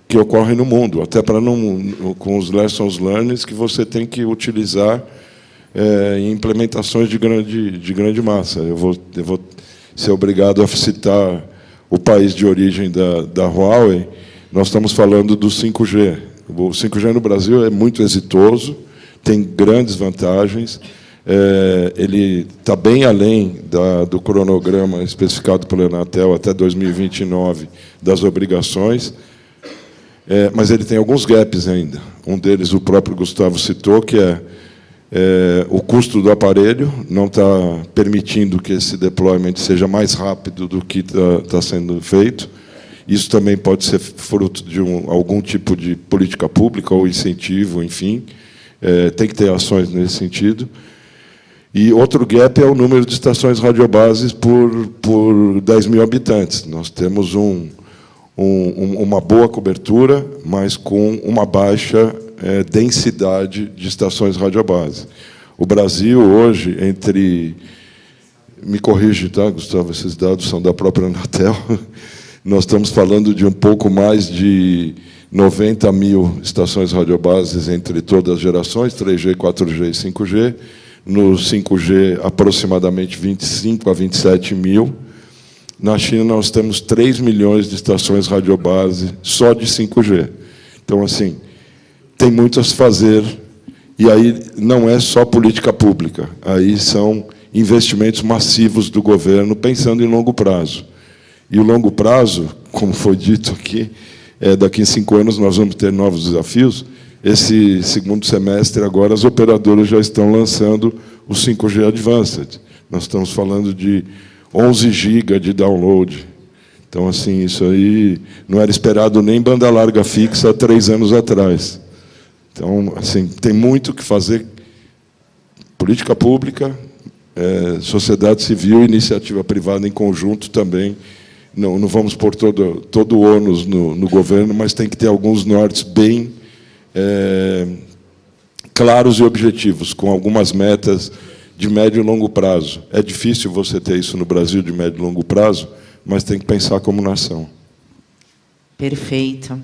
que ocorrem no mundo, até para com os lessons learned que você tem que utilizar em implementações de grande massa. Eu vou ser obrigado a citar o país de origem da Huawei. Nós estamos falando do 5G. O 5G no Brasil é muito exitoso, tem grandes vantagens, ele está bem além do cronograma especificado pela Anatel até 2029 das obrigações, mas ele tem alguns gaps ainda. Um deles o próprio Gustavo citou, que o custo do aparelho não está permitindo que esse deployment seja mais rápido do que está sendo feito. Isso também pode ser fruto de algum tipo de política pública ou incentivo, enfim. Tem que ter ações nesse sentido. E outro gap é o número de estações radiobases por 10 mil habitantes. Nós temos uma boa cobertura, mas com uma baixa densidade de estações radiobase. O Brasil, hoje, me corrige, tá, Gustavo, esses dados são da própria Anatel, nós estamos falando de um pouco mais de 90 mil estações radiobases entre todas as gerações, 3G, 4G e 5G. No 5G, aproximadamente 25 a 27 mil. Na China, nós temos 3 milhões de estações radiobase só de 5G. Então, assim, tem muito a se fazer, e aí não é só política pública, aí são investimentos massivos do governo pensando em longo prazo. E o longo prazo, como foi dito aqui, daqui a 5 anos nós vamos ter novos desafios. Esse segundo semestre, agora, as operadoras já estão lançando o 5G Advanced. Nós estamos falando de 11 GB de download. Então, assim, isso aí não era esperado nem banda larga fixa há 3 anos atrás. Então, assim, tem muito o que fazer. Política pública, sociedade civil, iniciativa privada em conjunto também. Não vamos pôr todo o ônus no governo, mas tem que ter alguns nortes bem claros e objetivos, com algumas metas de médio e longo prazo. É difícil você ter isso no Brasil de médio e longo prazo, mas tem que pensar como nação. Perfeito.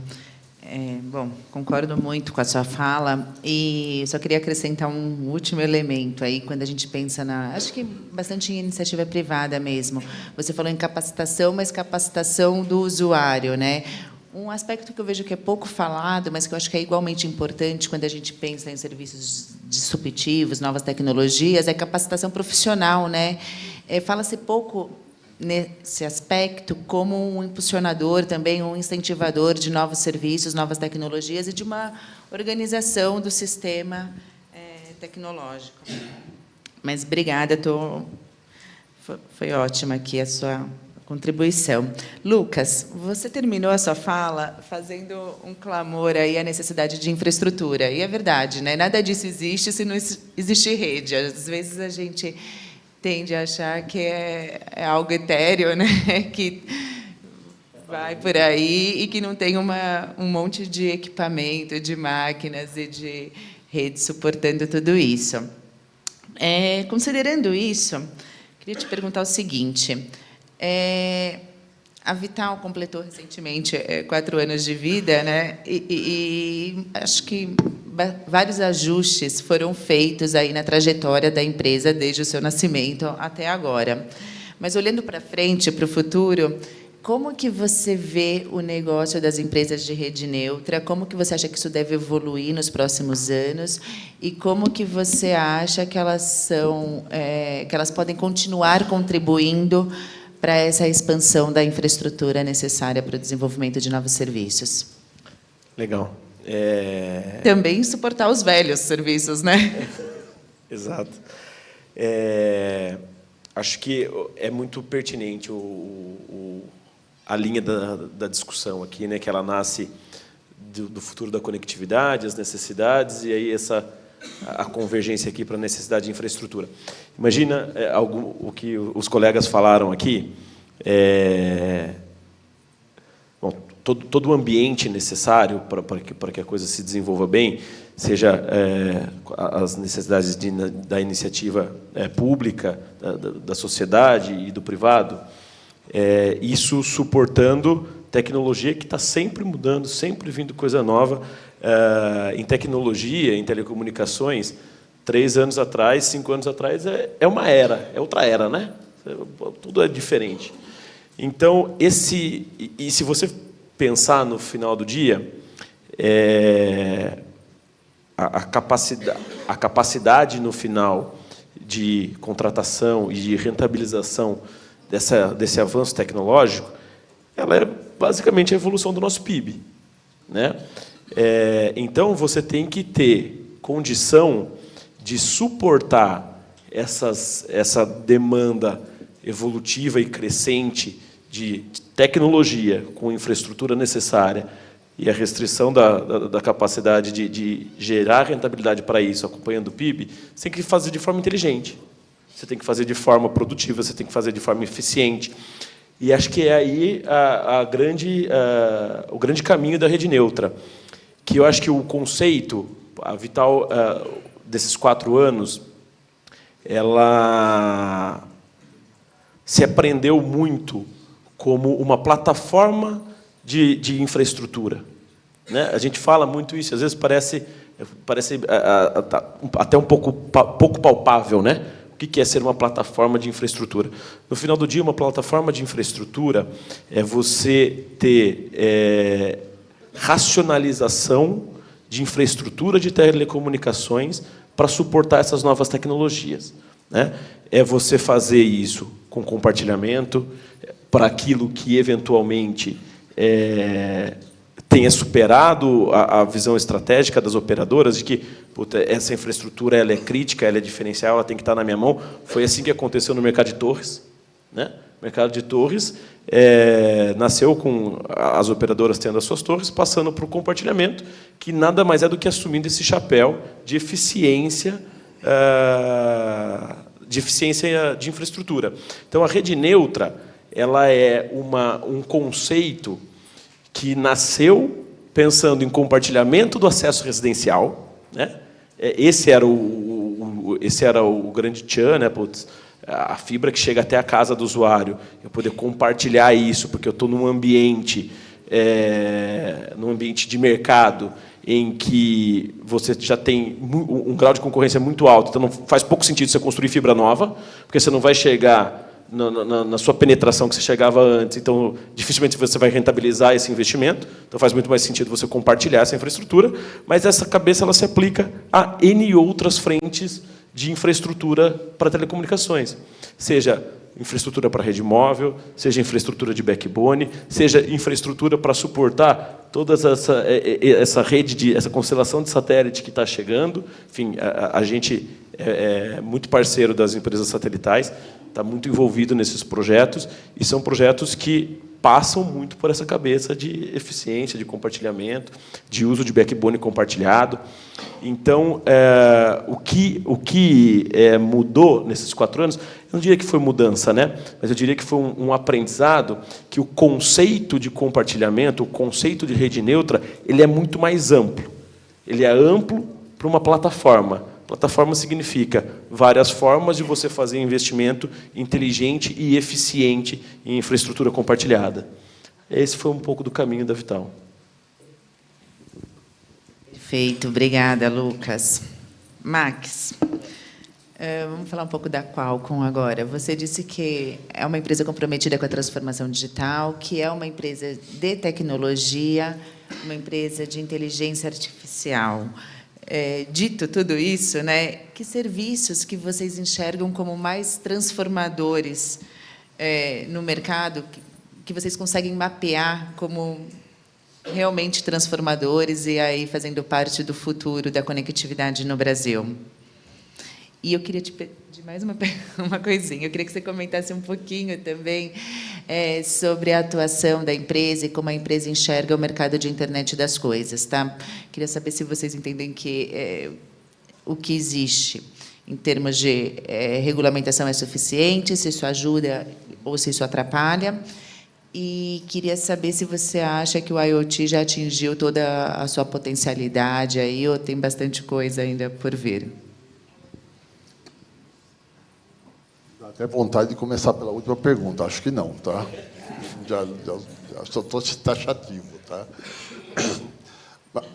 Bom, concordo muito com a sua fala, e só queria acrescentar um último elemento aí, quando a gente pensa acho que bastante em iniciativa privada mesmo. Você falou em capacitação, mas capacitação do usuário, né? Um aspecto que eu vejo que é pouco falado, mas que eu acho que é igualmente importante quando a gente pensa em serviços disruptivos, novas tecnologias, é capacitação profissional, né? Fala-se pouco nesse aspecto como um impulsionador, também um incentivador de novos serviços, novas tecnologias e de uma organização do sistema tecnológico. Mas obrigada, foi ótima aqui a sua contribuição. Lucas, você terminou a sua fala fazendo um clamor aí à necessidade de infraestrutura. E é verdade, né? Nada disso existe se não existir rede. Às vezes a gente tende a achar que é algo etéreo, né? Que vai por aí e que não tem um monte de equipamento, de máquinas e de redes suportando tudo isso. Considerando isso, queria te perguntar o seguinte. A Vital completou recentemente 4 anos de vida, né? E acho que vários ajustes foram feitos aí na trajetória da empresa desde o seu nascimento até agora. Mas olhando para frente, para o futuro, como que você vê o negócio das empresas de rede neutra? Como que você acha que isso deve evoluir nos próximos anos? E como que você acha que elas podem continuar contribuindo para essa expansão da infraestrutura necessária para o desenvolvimento de novos serviços? Legal. Também suportar os velhos serviços, né? Exato. Acho que é muito pertinente a linha da discussão aqui, né? Que ela nasce do futuro da conectividade, as necessidades, e aí a convergência aqui para a necessidade de infraestrutura. Imagina o que os colegas falaram aqui. Bom, todo o ambiente necessário para que a coisa se desenvolva bem, seja as necessidades da iniciativa pública, da sociedade e do privado, isso suportando tecnologia que está sempre mudando, sempre vindo coisa nova. Em tecnologia, em telecomunicações, 3 anos atrás, 5 anos atrás, é uma era, é outra era, né? Tudo é diferente. Então, e se você pensar no final do dia, a capacidade no final de contratação e de rentabilização desse avanço tecnológico, ela é basicamente a evolução do nosso PIB, né? Então, você tem que ter condição de suportar essa demanda evolutiva e crescente de tecnologia com infraestrutura necessária e a restrição da capacidade de gerar rentabilidade para isso, acompanhando o PIB, você tem que fazer de forma inteligente, você tem que fazer de forma produtiva, você tem que fazer de forma eficiente. E acho que é aí o grande caminho da rede neutra, que eu acho que o conceito, a Vital, desses 4 anos, ela se aprendeu muito como uma plataforma de infraestrutura, né? A gente fala muito isso, às vezes parece até um pouco palpável, né? O que é ser uma plataforma de infraestrutura? No final do dia, uma plataforma de infraestrutura é você ter racionalização de infraestrutura de telecomunicações para suportar essas novas tecnologias, né? É você fazer isso com compartilhamento para aquilo que, eventualmente, tenha superado a visão estratégica das operadoras de que, puta, essa infraestrutura ela é crítica, ela é diferencial, ela tem que estar na minha mão. Foi assim que aconteceu no mercado de torres, né? O mercado de torres nasceu com as operadoras tendo as suas torres, passando para o compartilhamento, que nada mais é do que assumindo esse chapéu de eficiência de infraestrutura. Então, a rede neutra ela é um conceito que nasceu pensando em compartilhamento do acesso residencial, né? Esse era o grande tchan, né? Putz, a fibra que chega até a casa do usuário, eu poder compartilhar isso, porque eu estou num ambiente de mercado em que você já tem um grau de concorrência muito alto, então não faz pouco sentido você construir fibra nova, porque você não vai chegar na sua penetração que você chegava antes, então dificilmente você vai rentabilizar esse investimento, então faz muito mais sentido você compartilhar essa infraestrutura, mas essa cabeça ela se aplica a N outras frentes de infraestrutura para telecomunicações, seja infraestrutura para rede móvel, seja infraestrutura de backbone, seja infraestrutura para suportar toda essa rede, essa constelação de satélite que está chegando. Enfim, a gente é muito parceiro das empresas satelitais, está muito envolvido nesses projetos, e são projetos que passam muito por essa cabeça de eficiência, de compartilhamento, de uso de backbone compartilhado. Então, o que mudou nesses 4 anos, eu não diria que foi mudança, né? Mas eu diria que foi um aprendizado que o conceito de compartilhamento, o conceito de rede neutra, ele é muito mais amplo. Ele é amplo para uma plataforma. Plataforma significa várias formas de você fazer investimento inteligente e eficiente em infraestrutura compartilhada. Esse foi um pouco do caminho da Vital. Perfeito, obrigada, Lucas. Max, vamos falar um pouco da Qualcomm agora. Você disse que é uma empresa comprometida com a transformação digital, que é uma empresa de tecnologia, uma empresa de inteligência artificial. Dito tudo isso, né, que serviços que vocês enxergam como mais transformadores no mercado, que vocês conseguem mapear como realmente transformadores e aí fazendo parte do futuro da conectividade no Brasil? E eu queria te pedir mais uma coisinha. Eu queria que você comentasse um pouquinho também sobre a atuação da empresa e como a empresa enxerga o mercado de internet das coisas, tá? Queria saber se vocês entendem que o que existe em termos de regulamentação é suficiente, se isso ajuda ou se isso atrapalha. E queria saber se você acha que o IoT já atingiu toda a sua potencialidade aí ou tem bastante coisa ainda por vir. Até vontade de começar pela última pergunta. Acho que não, tá? Já estou taxativo, tá?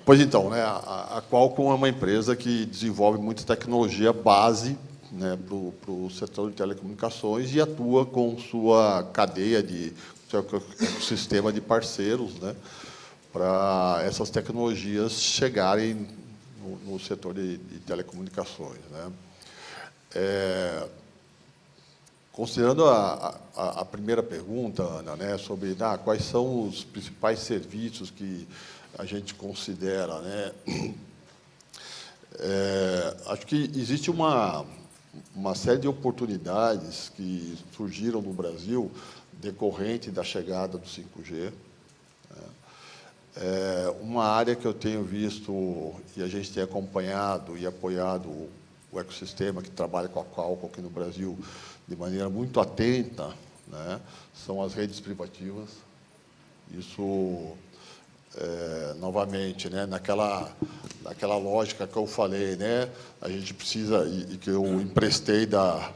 Pois então, né? A Qualcomm é uma empresa que desenvolve muita tecnologia base, né, para o setor de telecomunicações e atua com sua cadeia seu ecossistema de parceiros, né, para essas tecnologias chegarem no setor de telecomunicações, né? Considerando a primeira pergunta, Ana, né, sobre quais são os principais serviços que a gente considera, né, acho que existe uma série de oportunidades que surgiram no Brasil decorrente da chegada do 5G. Uma área que eu tenho visto e a gente tem acompanhado e apoiado o ecossistema que trabalha com a Qualcomm aqui no Brasil de maneira muito atenta, né, são as redes privativas. Isso, novamente, né, naquela lógica que eu falei, né, a gente precisa, e que eu emprestei da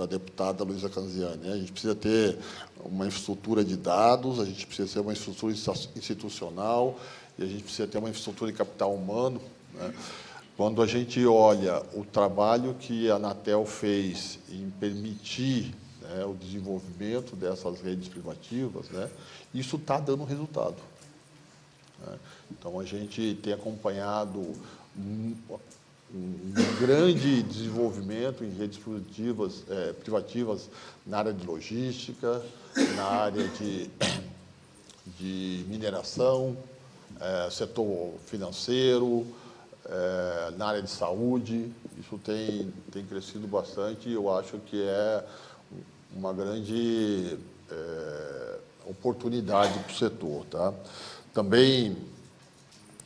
deputada Luísa Canziani, né, a gente precisa ter uma infraestrutura de dados, a gente precisa ter uma estrutura institucional e a gente precisa ter uma infraestrutura de capital humano, né? Quando a gente olha o trabalho que a Anatel fez em permitir, né, o desenvolvimento dessas redes privativas, né, isso está dando resultado, né? Então, a gente tem acompanhado um grande desenvolvimento em redes privativas na área de logística, na área de mineração, setor financeiro, na área de saúde. Isso tem crescido bastante, e eu acho que é uma grande oportunidade para o setor, tá? Também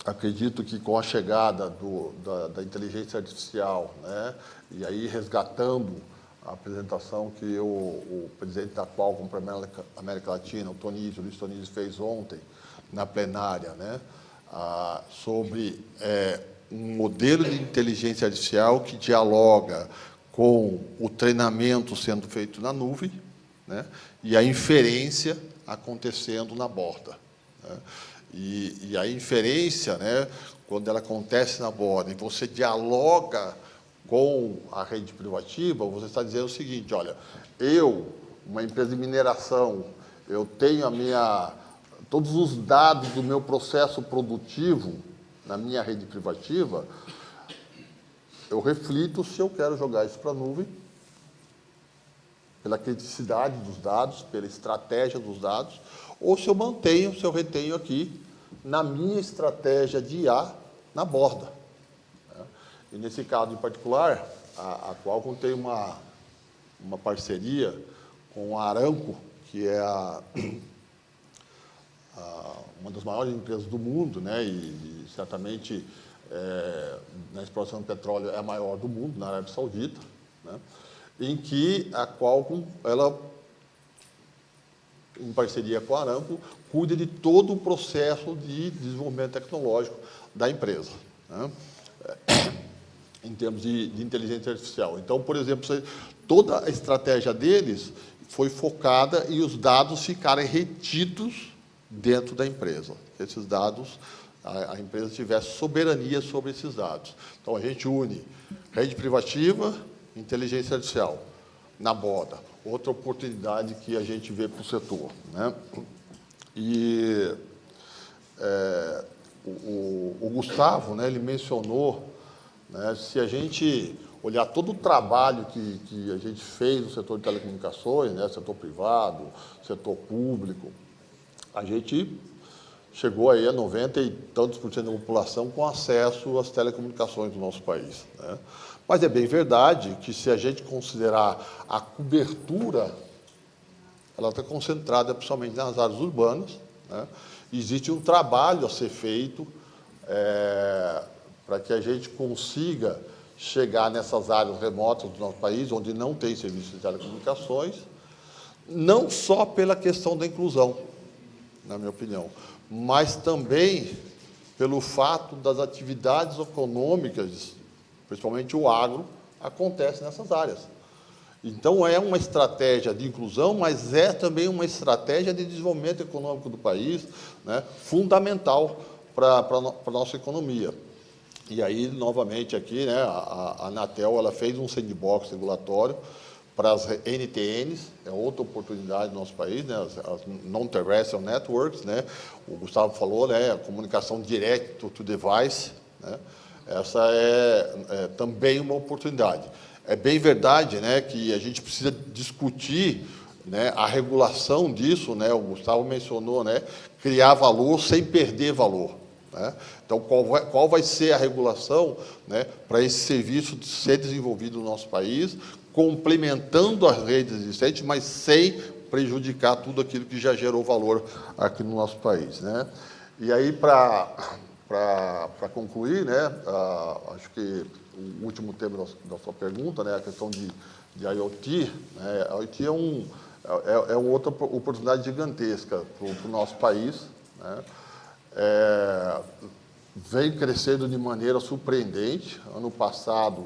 acredito que com a chegada da inteligência artificial, né, e aí resgatando a apresentação que o presidente da Qualcomm para a América Latina, o Luiz Tonizio, fez ontem na plenária, né, sobre um modelo de inteligência artificial que dialoga com o treinamento sendo feito na nuvem, né, e a inferência acontecendo na borda, né? E a inferência, né, quando ela acontece na borda e você dialoga com a rede privativa, você está dizendo o seguinte: olha, uma empresa de mineração, eu tenho todos os dados do meu processo produtivo na minha rede privativa, eu reflito se eu quero jogar isso para a nuvem, pela criticidade dos dados, pela estratégia dos dados, ou se eu retenho aqui na minha estratégia de IA na borda, né? E nesse caso em particular, a Qualcomm tem uma parceria com a Aramco, que é uma das maiores empresas do mundo, né? E certamente na exploração de petróleo é a maior do mundo, na Arábia Saudita, né? Em que a Qualcomm, ela, em parceria com a Aramco, cuida de todo o processo de desenvolvimento tecnológico da empresa, né, em termos de inteligência artificial. Então, por exemplo, toda a estratégia deles foi focada em os dados ficarem retidos dentro da empresa. Esses dados, a empresa tivesse soberania sobre esses dados. Então, a gente une rede privativa, inteligência artificial na borda. Outra oportunidade que a gente vê para o setor, né? E o Gustavo, né, ele mencionou, né, se a gente olhar todo o trabalho que a gente fez no setor de telecomunicações, né, setor privado, setor público, a gente chegou aí a 90 e tantos por cento da população com acesso às telecomunicações do nosso país, né? Mas é bem verdade que, se a gente considerar a cobertura, ela está concentrada principalmente nas áreas urbanas, né? Existe um trabalho a ser feito para que a gente consiga chegar nessas áreas remotas do nosso país, onde não tem serviço de telecomunicações, não só pela questão da inclusão, na minha opinião, mas também pelo fato das atividades econômicas, principalmente o agro, acontece nessas áreas. Então, é uma estratégia de inclusão, mas é também uma estratégia de desenvolvimento econômico do país, né, fundamental para a nossa economia. E aí, novamente, aqui, né, a Anatel, ela fez um sandbox regulatório para as NTNs, é outra oportunidade no nosso país, né, as Non-Terrestrial Networks, né, o Gustavo falou, né, a comunicação direct to device, né, essa é também uma oportunidade. É bem verdade, né, que a gente precisa discutir, né, a regulação disso, né, o Gustavo mencionou, né, criar valor sem perder valor, né? Então, qual vai ser a regulação, né, para esse serviço ser desenvolvido no nosso país, complementando as redes existentes, mas sem prejudicar tudo aquilo que já gerou valor aqui no nosso país, né? E aí, para concluir, né, acho que o último tema da sua pergunta, né, a questão de IoT, né, a IoT é uma outra oportunidade gigantesca para o nosso país, né? Vem crescendo de maneira surpreendente. Ano passado,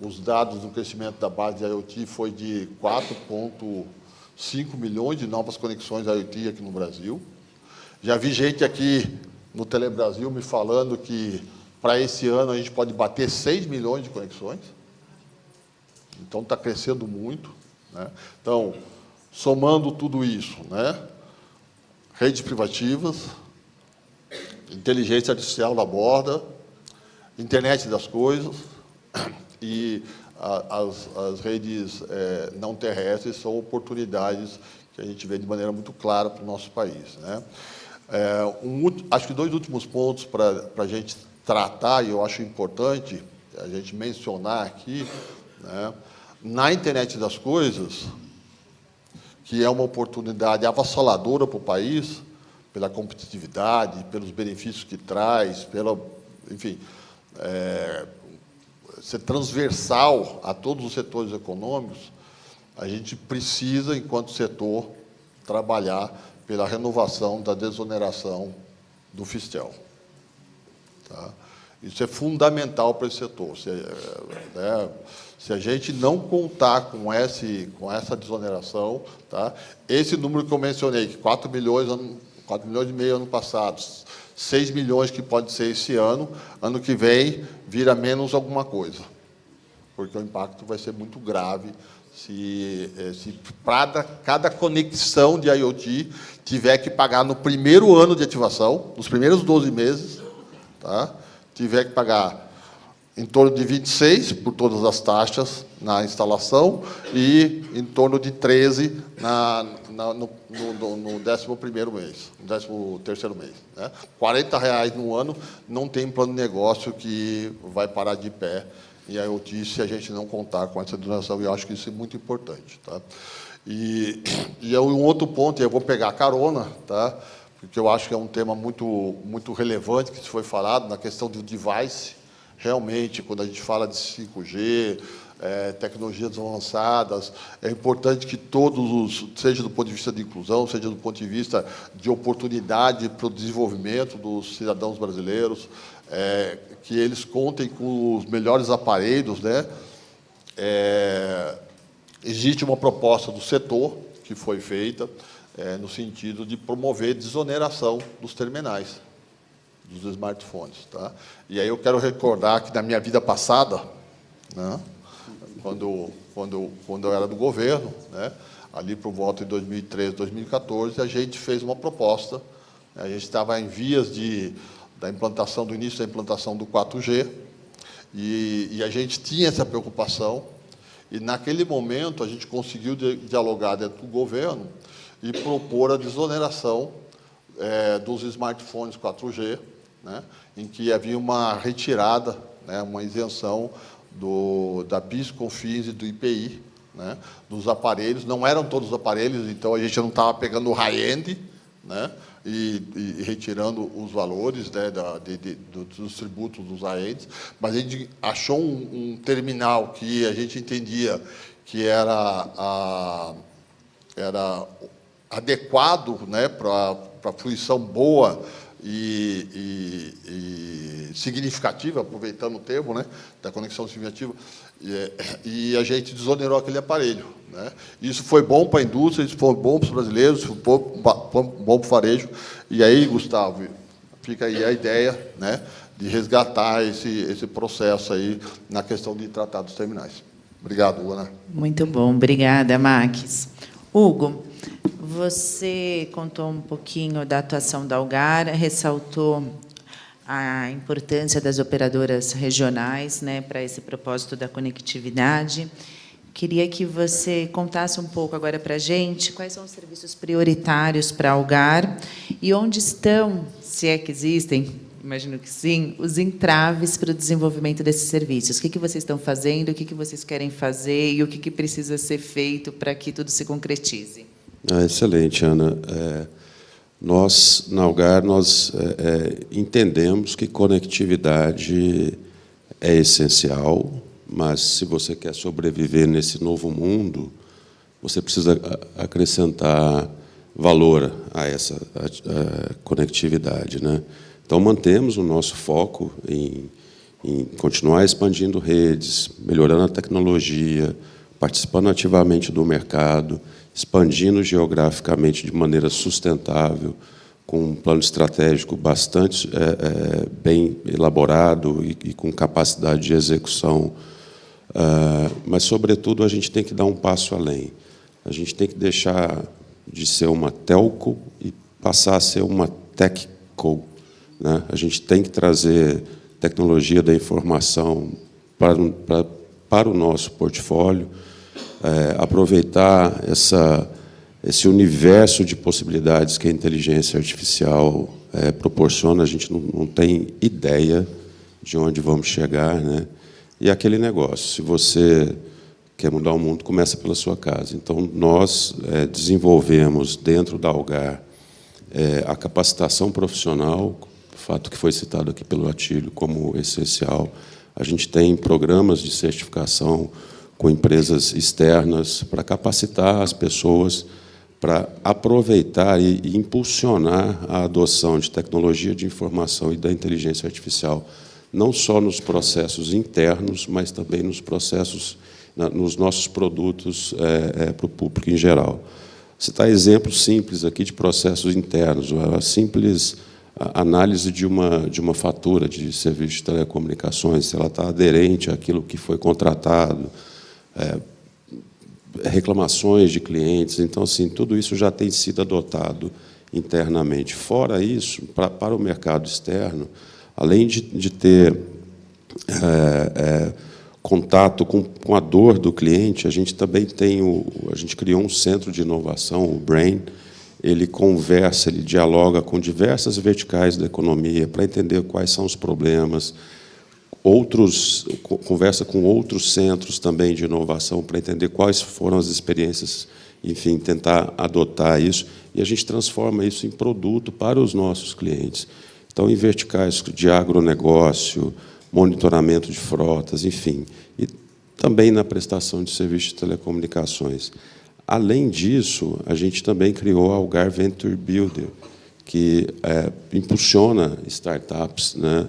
os dados do crescimento da base de IoT foi de 4,5 milhões de novas conexões IoT aqui no Brasil. Já vi gente aqui no Telebrasil me falando que para esse ano a gente pode bater 6 milhões de conexões. Então está crescendo muito, né? Então, somando tudo isso, né? Redes privativas, inteligência artificial na borda, internet das coisas e as redes não terrestres são oportunidades que a gente vê de maneira muito clara para o nosso país, né? Acho que 2 últimos pontos para a gente tratar, e eu acho importante a gente mencionar aqui, né? Na internet das coisas, que é uma oportunidade avassaladora para o país, pela competitividade, pelos benefícios que traz, enfim, ser transversal a todos os setores econômicos, a gente precisa, enquanto setor, trabalhar pela renovação da desoneração do Fistel. Tá? Isso é fundamental para esse setor. Se a gente não contar com essa desoneração, tá? Esse número que eu mencionei, que 4 milhões e meio ano passado, 6 milhões que pode ser esse ano que vem vira menos alguma coisa, porque o impacto vai ser muito grave se cada conexão de IoT tiver que pagar no primeiro ano de ativação, nos primeiros 12 meses, tá? Tiver que pagar em torno de 26 por todas as taxas na instalação e em torno de 13 no 11º mês, no 13º mês, né? R$40 no ano, não tem plano de negócio que vai parar de pé em IoT se a gente não contar com essa desoneração, e eu acho que isso é muito importante. Tá? E um outro ponto, e eu vou pegar carona, tá? Porque eu acho que é um tema muito relevante que foi falado na questão do device. Realmente, quando a gente fala de 5G, tecnologias avançadas, é importante que todos, seja do ponto de vista de inclusão, seja do ponto de vista de oportunidade para o desenvolvimento dos cidadãos brasileiros, que eles contem com os melhores aparelhos, né? Existe uma proposta do setor que foi feita no sentido de promover desoneração dos terminais, dos smartphones. Tá? E aí eu quero recordar que, na minha vida passada, né, quando eu era do governo, né, ali por volta de 2013, 2014, a gente fez uma proposta, a gente estava em vias do início da implantação do 4G, e a gente tinha essa preocupação, e naquele momento a gente conseguiu dialogar dentro do governo e propor a desoneração dos smartphones 4G, né, em que havia uma retirada, né, uma isenção da PIS, COFINS e do IPI, né, dos aparelhos. Não eram todos os aparelhos, então a gente não estava pegando o high-end, né, e retirando os valores, né, dos tributos dos high-ends, mas a gente achou um terminal que a gente entendia que era adequado, né, para a fruição boa e significativa, aproveitando o termo, né, da conexão significativa, e a gente desonerou aquele aparelho, né? Isso foi bom para a indústria, isso foi bom para os brasileiros, isso foi bom para o varejo. E aí, Gustavo, fica aí a ideia, né, de resgatar esse processo aí na questão de tratar dos terminais. Obrigado, Ana. Muito bom, obrigada, Max. Hugo, você contou um pouquinho da atuação da Algar, ressaltou a importância das operadoras regionais, né, para esse propósito da conectividade. Queria que você contasse um pouco agora para a gente quais são os serviços prioritários para a Algar e onde estão, se é que existem, imagino que sim, os entraves para o desenvolvimento desses serviços. O que vocês estão fazendo, o que vocês querem fazer e o que precisa ser feito para que tudo se concretize? Excelente, Ana. Nós, na Algar, entendemos que conectividade é essencial, mas, se você quer sobreviver nesse novo mundo, você precisa acrescentar valor a essa conectividade, né? Então, mantemos o nosso foco em continuar expandindo redes, melhorando a tecnologia, participando ativamente do mercado, expandindo geograficamente de maneira sustentável, com um plano estratégico bastante bem elaborado e com capacidade de execução. Mas, sobretudo, a gente tem que dar um passo além. A gente tem que deixar de ser uma telco e passar a ser uma techco, né? A gente tem que trazer tecnologia da informação para o nosso portfólio, aproveitar esse universo de possibilidades que a inteligência artificial proporciona. A gente não tem ideia de onde vamos chegar, né? E aquele negócio, se você quer mudar o mundo, começa pela sua casa. Então, nós desenvolvemos dentro da Algar a capacitação profissional, fato que foi citado aqui pelo Atílio como essencial. A gente tem programas de certificação com empresas externas para capacitar as pessoas para aproveitar e impulsionar a adoção de tecnologia de informação e da inteligência artificial, não só nos processos internos, mas também nos processos, nos nossos produtos para o público em geral. Citar exemplos simples aqui de processos internos, a simples análise de uma fatura de serviço de telecomunicações, se ela está aderente àquilo que foi contratado, reclamações de clientes. Então, assim, tudo isso já tem sido adotado internamente. Fora isso, para o mercado externo, além de ter contato com a dor do cliente, a gente também tem a gente criou um centro de inovação, o Brain. Ele conversa, ele dialoga com diversas verticais da economia para entender quais são os problemas. Conversa com outros centros também de inovação para entender quais foram as experiências, enfim, tentar adotar isso, e a gente transforma isso em produto para os nossos clientes. Então, em verticais de agronegócio, monitoramento de frotas, enfim, e também na prestação de serviços de telecomunicações. Além disso, a gente também criou a Algar Venture Builder, que impulsiona startups, né,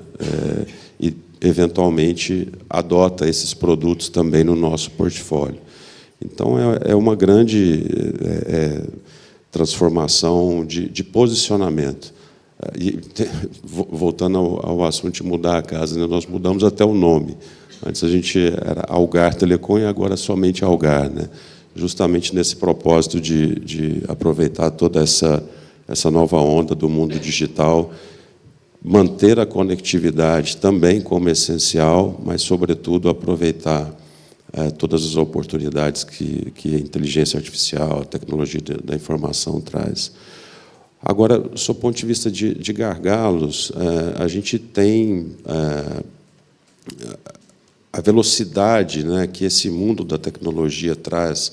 e, eventualmente, adota esses produtos também no nosso portfólio. Então, é uma grande transformação de posicionamento. E, voltando ao assunto de mudar a casa, né, nós mudamos até o nome. Antes a gente era Algar Telecom e agora somente Algar, né? Justamente nesse propósito de aproveitar toda essa nova onda do mundo digital, manter a conectividade também como essencial, mas, sobretudo, aproveitar todas as oportunidades que a inteligência artificial, a tecnologia da informação traz. Agora, sob o ponto de vista de gargalos, a gente tem a velocidade, né, que esse mundo da tecnologia traz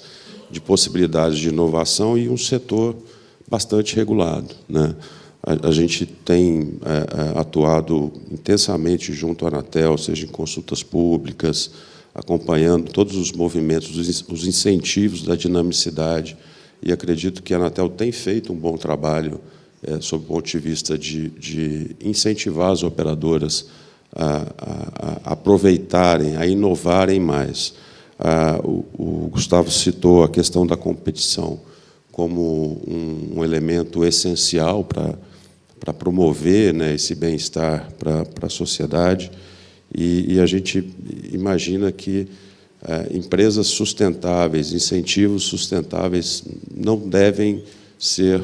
de possibilidades de inovação e um setor bastante regulado, né? A gente tem atuado intensamente junto à Anatel, seja em consultas públicas, acompanhando todos os movimentos, os incentivos da dinamicidade, e acredito que a Anatel tem feito um bom trabalho sob o ponto de vista de incentivar as operadoras a aproveitarem, a inovarem mais. O Gustavo citou a questão da competição como um elemento essencial para promover, né, esse bem-estar para a sociedade, e a gente imagina que empresas sustentáveis, incentivos sustentáveis não devem ser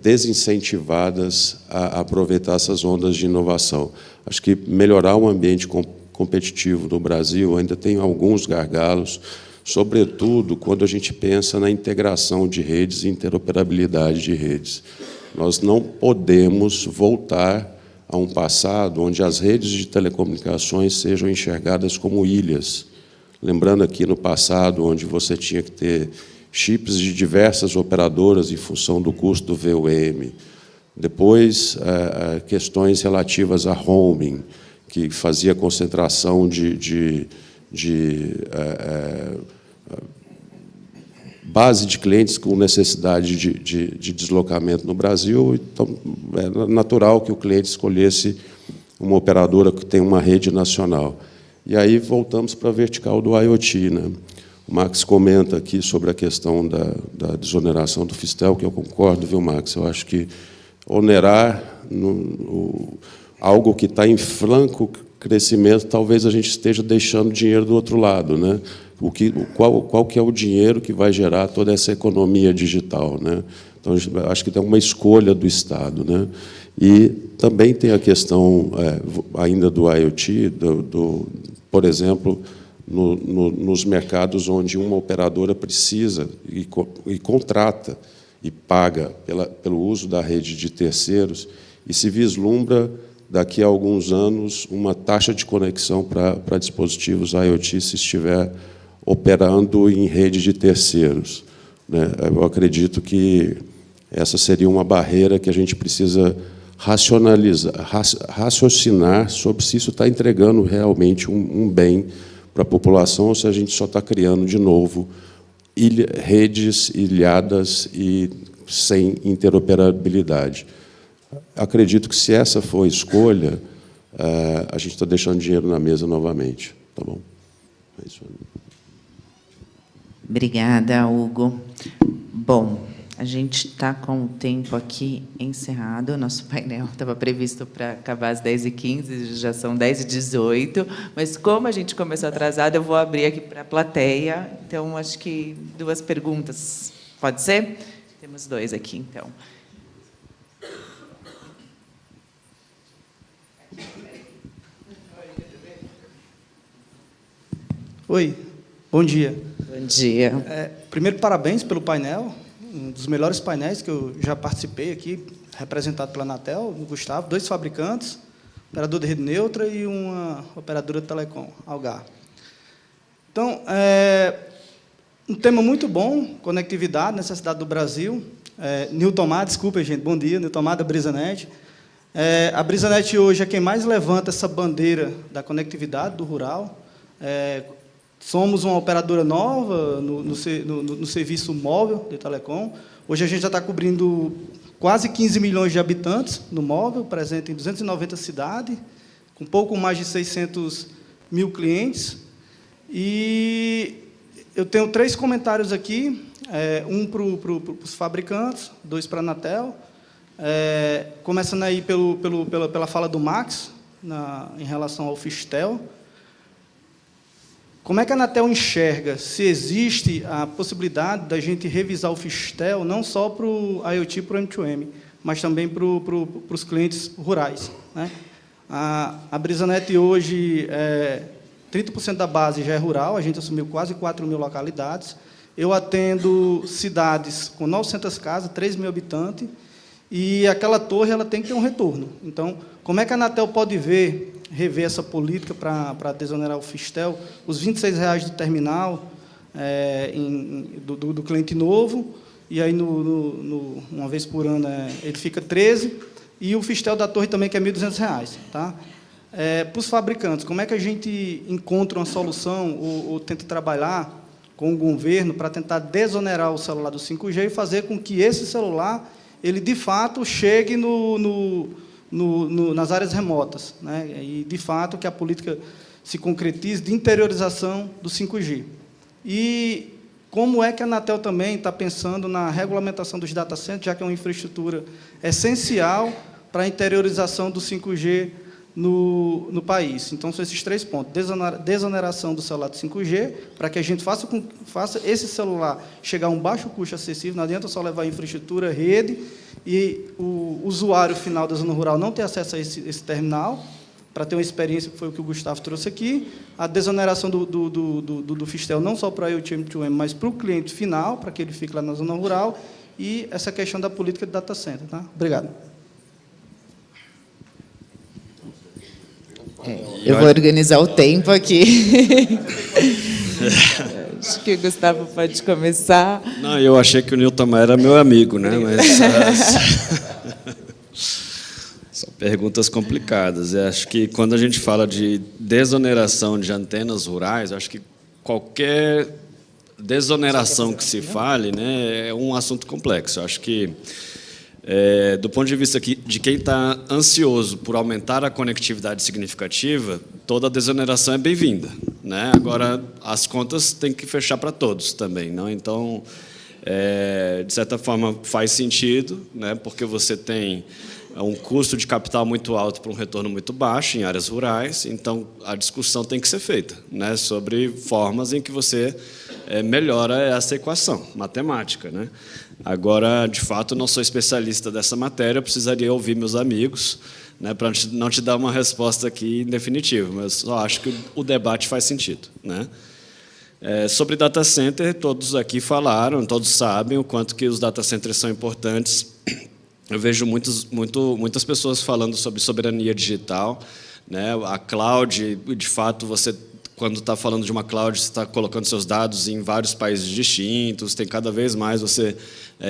desincentivadas a aproveitar essas ondas de inovação. Acho que melhorar o ambiente competitivo no Brasil ainda tem alguns gargalos, sobretudo quando a gente pensa na integração de redes e interoperabilidade de redes. Nós não podemos voltar a um passado onde as redes de telecomunicações sejam enxergadas como ilhas. Lembrando aqui no passado, onde você tinha que ter chips de diversas operadoras em função do custo do VUM. Depois, questões relativas a roaming, que fazia concentração de base de clientes com necessidade de deslocamento no Brasil. Então, é natural que o cliente escolhesse uma operadora que tem uma rede nacional. E aí voltamos para a vertical do IoT, né? O Max comenta aqui sobre a questão da desoneração do Fistel, que eu concordo, viu, Max? Eu acho que onerar algo que está em franco crescimento, talvez a gente esteja deixando dinheiro do outro lado, né? Qual que é o dinheiro que vai gerar toda essa economia digital, né? Então, acho que tem uma escolha do Estado, né? E também tem a questão ainda do IoT, por exemplo, nos mercados onde uma operadora precisa e contrata e paga pelo uso da rede de terceiros, e se vislumbra, daqui a alguns anos, uma taxa de conexão para dispositivos IoT se estiver operando em rede de terceiros, né? Eu acredito que essa seria uma barreira que a gente precisa raciocinar sobre se isso está entregando realmente um bem para a população ou se a gente só está criando, de novo, redes ilhadas e sem interoperabilidade. Acredito que, se essa for a escolha, a gente está deixando dinheiro na mesa novamente. Tá bom? É isso. Obrigada, Hugo. Bom, a gente está com o tempo aqui encerrado. O nosso painel estava previsto para acabar às 10h15, já são 10h18. Mas, como a gente começou atrasado, eu vou abrir aqui para a plateia. Então, acho que 2 perguntas. Pode ser? Temos 2 aqui, então. Oi, bom dia. Bom dia. Primeiro, parabéns pelo painel, um dos melhores painéis que eu já participei aqui, representado pela Anatel, o Gustavo, 2 fabricantes, operador de rede neutra e uma operadora de telecom, Algar. Então, um tema muito bom, conectividade, necessidade do Brasil. Newtomar, desculpa, gente, bom dia, Newtomar da BrisaNet. A BrisaNet hoje é quem mais levanta essa bandeira da conectividade do rural. Somos uma operadora nova no serviço móvel de telecom. Hoje a gente já está cobrindo quase 15 milhões de habitantes no móvel, presente em 290 cidades, com pouco mais de 600 mil clientes. E eu tenho 3 comentários aqui, um para os fabricantes, 2 para a Anatel. Começando aí pela fala do Max, em relação ao Fistel. Como é que a Anatel enxerga se existe a possibilidade da gente revisar o Fistel não só para o IoT e para o M2M, mas também para os clientes rurais, né? A BrisaNet hoje, 30% da base já é rural, a gente assumiu quase 4 mil localidades. Eu atendo cidades com 900 casas, 3 mil habitantes, e aquela torre ela tem que ter um retorno. Então, como é que a Anatel pode rever essa política para desonerar o Fistel, os R$ 26,00 do terminal do cliente novo, e aí, uma vez por ano, ele fica 13, e o Fistel da torre também, que é R$ 1.200. Tá? Para os fabricantes, como é que a gente encontra uma solução ou tenta trabalhar com o governo para tentar desonerar o celular do 5G e fazer com que esse celular, ele, de fato, chegue nas áreas remotas, né? E, de fato, que a política se concretize de interiorização do 5G. E como é que a Anatel também está pensando na regulamentação dos data centers, já que é uma infraestrutura essencial para a interiorização do 5G no país? Então, são esses 3 pontos. Desoneração do celular do 5G, para que a gente faça esse celular chegar a um baixo custo acessível, não adianta só levar infraestrutura, rede, e o usuário final da zona rural não ter acesso a esse terminal, para ter uma experiência, que foi o que o Gustavo trouxe aqui, a desoneração do Fistel, não só para o IoT M2M, mas para o cliente final, para que ele fique lá na zona rural, e essa questão da política de data center. Tá? Obrigado. Eu vou organizar o tempo aqui. Acho que o Gustavo pode começar. Não, eu achei que o Newton era meu amigo, né? Mas são perguntas complicadas. Eu acho que, quando a gente fala de desoneração de antenas rurais, eu acho que qualquer desoneração que se fale, né, é um assunto complexo. Eu acho que, do ponto de vista de quem está ansioso por aumentar a conectividade significativa, toda desoneração é bem-vinda. né? Agora, as contas têm que fechar para todos também, não? Então, de certa forma, faz sentido, né? Porque você tem um custo de capital muito alto para um retorno muito baixo em áreas rurais, então a discussão tem que ser feita, né? Sobre formas em que você melhora essa equação matemática, né? Agora, de fato, não sou especialista dessa matéria, eu precisaria ouvir meus amigos, né, para não te dar uma resposta aqui definitiva, mas só acho que o debate faz sentido, né? Sobre data center, todos aqui falaram, todos sabem o quanto que os data centers são importantes. Eu vejo muitas pessoas falando sobre soberania digital, né? A cloud, de fato, você, quando está falando de uma cloud, você está colocando seus dados em vários países distintos, tem cada vez mais você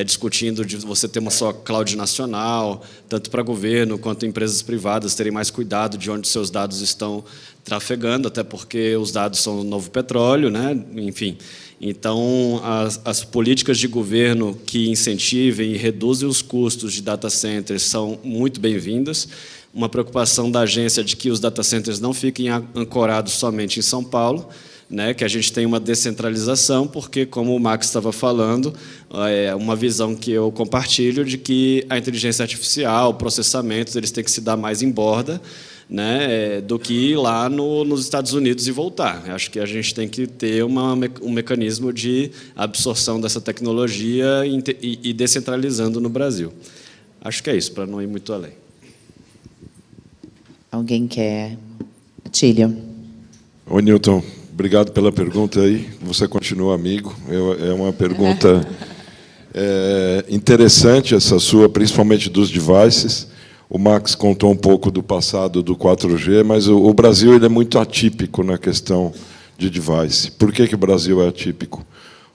discutindo de você ter uma só cloud nacional, tanto para governo quanto empresas privadas terem mais cuidado de onde seus dados estão trafegando, até porque os dados são o novo petróleo, né? Enfim. Então, as políticas de governo que incentivem e reduzem os custos de data centers são muito bem-vindas. Uma preocupação da agência de que os data centers não fiquem ancorados somente em São Paulo, né, que a gente tem uma descentralização, porque, como o Max estava falando, é uma visão que eu compartilho de que a inteligência artificial, processamentos, eles têm que se dar mais em borda, né, do que ir lá nos Estados Unidos e voltar. Acho que a gente tem que ter um mecanismo de absorção dessa tecnologia e descentralizando no Brasil. Acho que é isso, para não ir muito além. Alguém quer? Tílio. Oi, Newton. Obrigado pela pergunta aí. Você continua amigo. É uma pergunta interessante essa sua, principalmente dos devices. O Max contou um pouco do passado do 4G, mas o Brasil ele é muito atípico na questão de device. Por que o Brasil é atípico?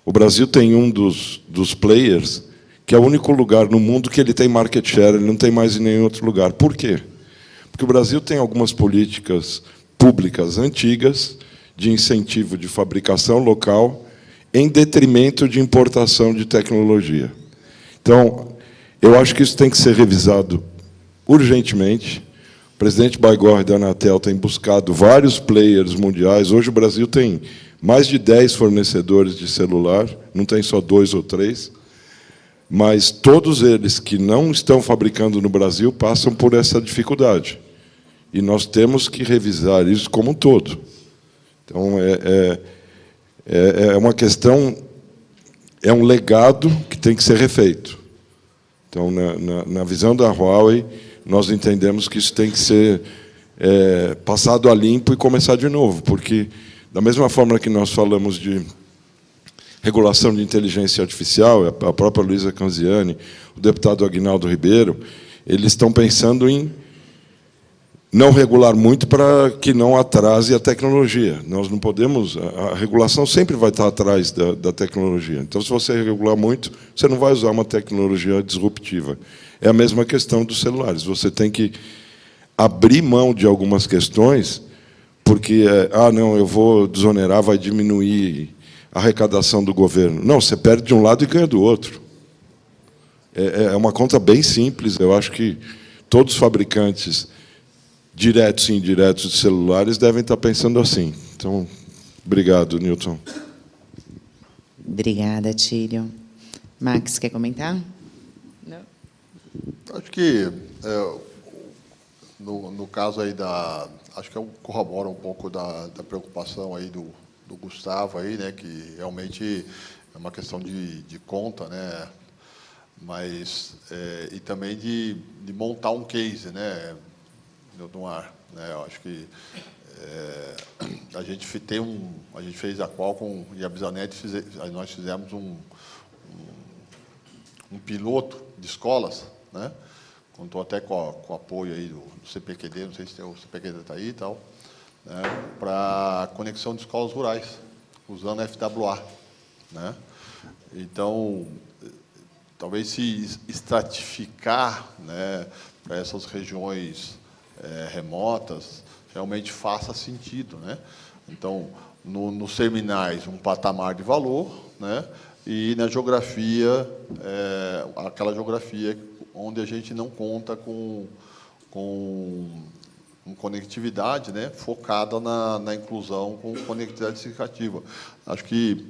O Brasil tem um dos players que é o único lugar no mundo que ele tem market share, ele não tem mais em nenhum outro lugar. Por quê? Porque o Brasil tem algumas políticas públicas antigas de incentivo de fabricação local em detrimento de importação de tecnologia. Então, eu acho que isso tem que ser revisado urgentemente. O presidente Baigorre da Anatel tem buscado vários players mundiais. Hoje o Brasil tem mais de 10 fornecedores de celular, não tem só 2 ou 3, mas todos eles que não estão fabricando no Brasil passam por essa dificuldade. E nós temos que revisar isso como um todo. Então, é uma questão, é um legado que tem que ser refeito. Então, na visão da Huawei, nós entendemos que isso tem que ser passado a limpo e começar de novo, porque, da mesma forma que nós falamos de regulação de inteligência artificial, a própria Luísa Canziani, o deputado Aguinaldo Ribeiro, eles estão pensando em não regular muito para que não atrase a tecnologia. Nós não podemos... A regulação sempre vai estar atrás da tecnologia. Então, se você regular muito, você não vai usar uma tecnologia disruptiva. É a mesma questão dos celulares. Você tem que abrir mão de algumas questões, porque, não, eu vou desonerar, vai diminuir a arrecadação do governo. Não, você perde de um lado e ganha do outro. É uma conta bem simples. Eu acho que todos os fabricantes diretos e indiretos de celulares devem estar pensando assim. Então, obrigado, Newton. Obrigada, Tílio. Max, quer comentar? Não. Acho que, no caso aí acho que corrobora um pouco da preocupação aí do Gustavo aí, né, que realmente é uma questão de conta, né, mas e também de montar um case, né, no ar, né? Eu acho que a gente fez a Qualcomm e a Bisanet, nós fizemos um piloto de escolas, né? Contou até com o apoio aí do CPQD, não sei se o CPQD está aí e tal, né? Para conexão de escolas rurais, usando FWA, né? Então, talvez se estratificar, né, para essas regiões remotas, realmente faça sentido, né? Então, nos terminais, um patamar de valor, né? E na geografia, aquela geografia onde a gente não conta com com conectividade, né, focada na inclusão com conectividade significativa. Acho que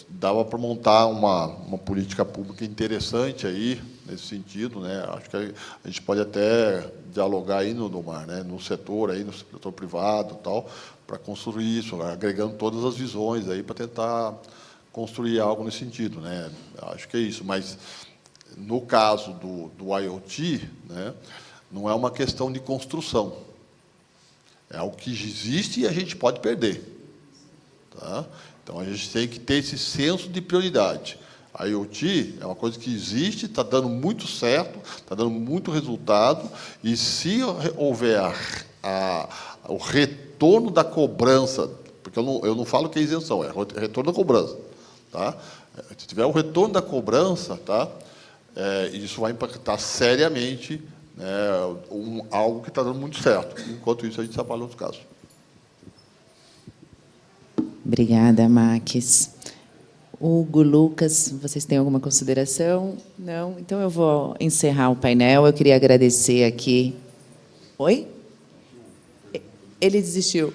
dava para montar uma política pública interessante aí, nesse sentido, né? Acho que a gente pode até dialogar aí no Mar, né? No setor privado e tal, para construir isso, agregando todas as visões aí para tentar construir algo nesse sentido, né? Acho que é isso. Mas no caso do IoT, né, não é uma questão de construção. É algo que existe e a gente pode perder, tá? Então, a gente tem que ter esse senso de prioridade. A IoT é uma coisa que existe, está dando muito certo, está dando muito resultado, e se houver o retorno da cobrança, porque eu não falo que é isenção, é retorno da cobrança, tá? Se tiver o retorno da cobrança, tá? Isso vai impactar seriamente, né, algo que está dando muito certo. Enquanto isso, a gente trabalha em outros casos. Obrigada, Max. Hugo, Lucas, vocês têm alguma consideração? Não? Então, eu vou encerrar o painel. Eu queria agradecer aqui... Oi? Ele desistiu.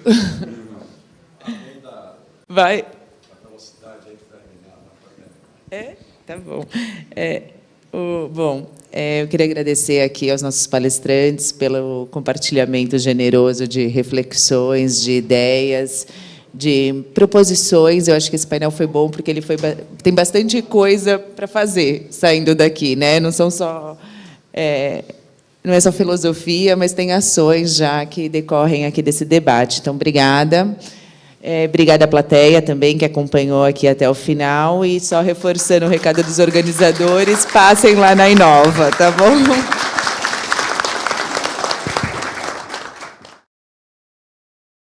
Vai. Tá bom. Eu queria agradecer aqui aos nossos palestrantes pelo compartilhamento generoso de reflexões, de ideias, de proposições. Eu acho que esse painel foi bom porque ele tem bastante coisa para fazer saindo daqui, né? Não são só não é só filosofia, mas tem ações já que decorrem aqui desse debate. Então, obrigada. Obrigada à plateia também que acompanhou aqui até o final, e só reforçando o recado dos organizadores, passem lá na Inova, tá bom?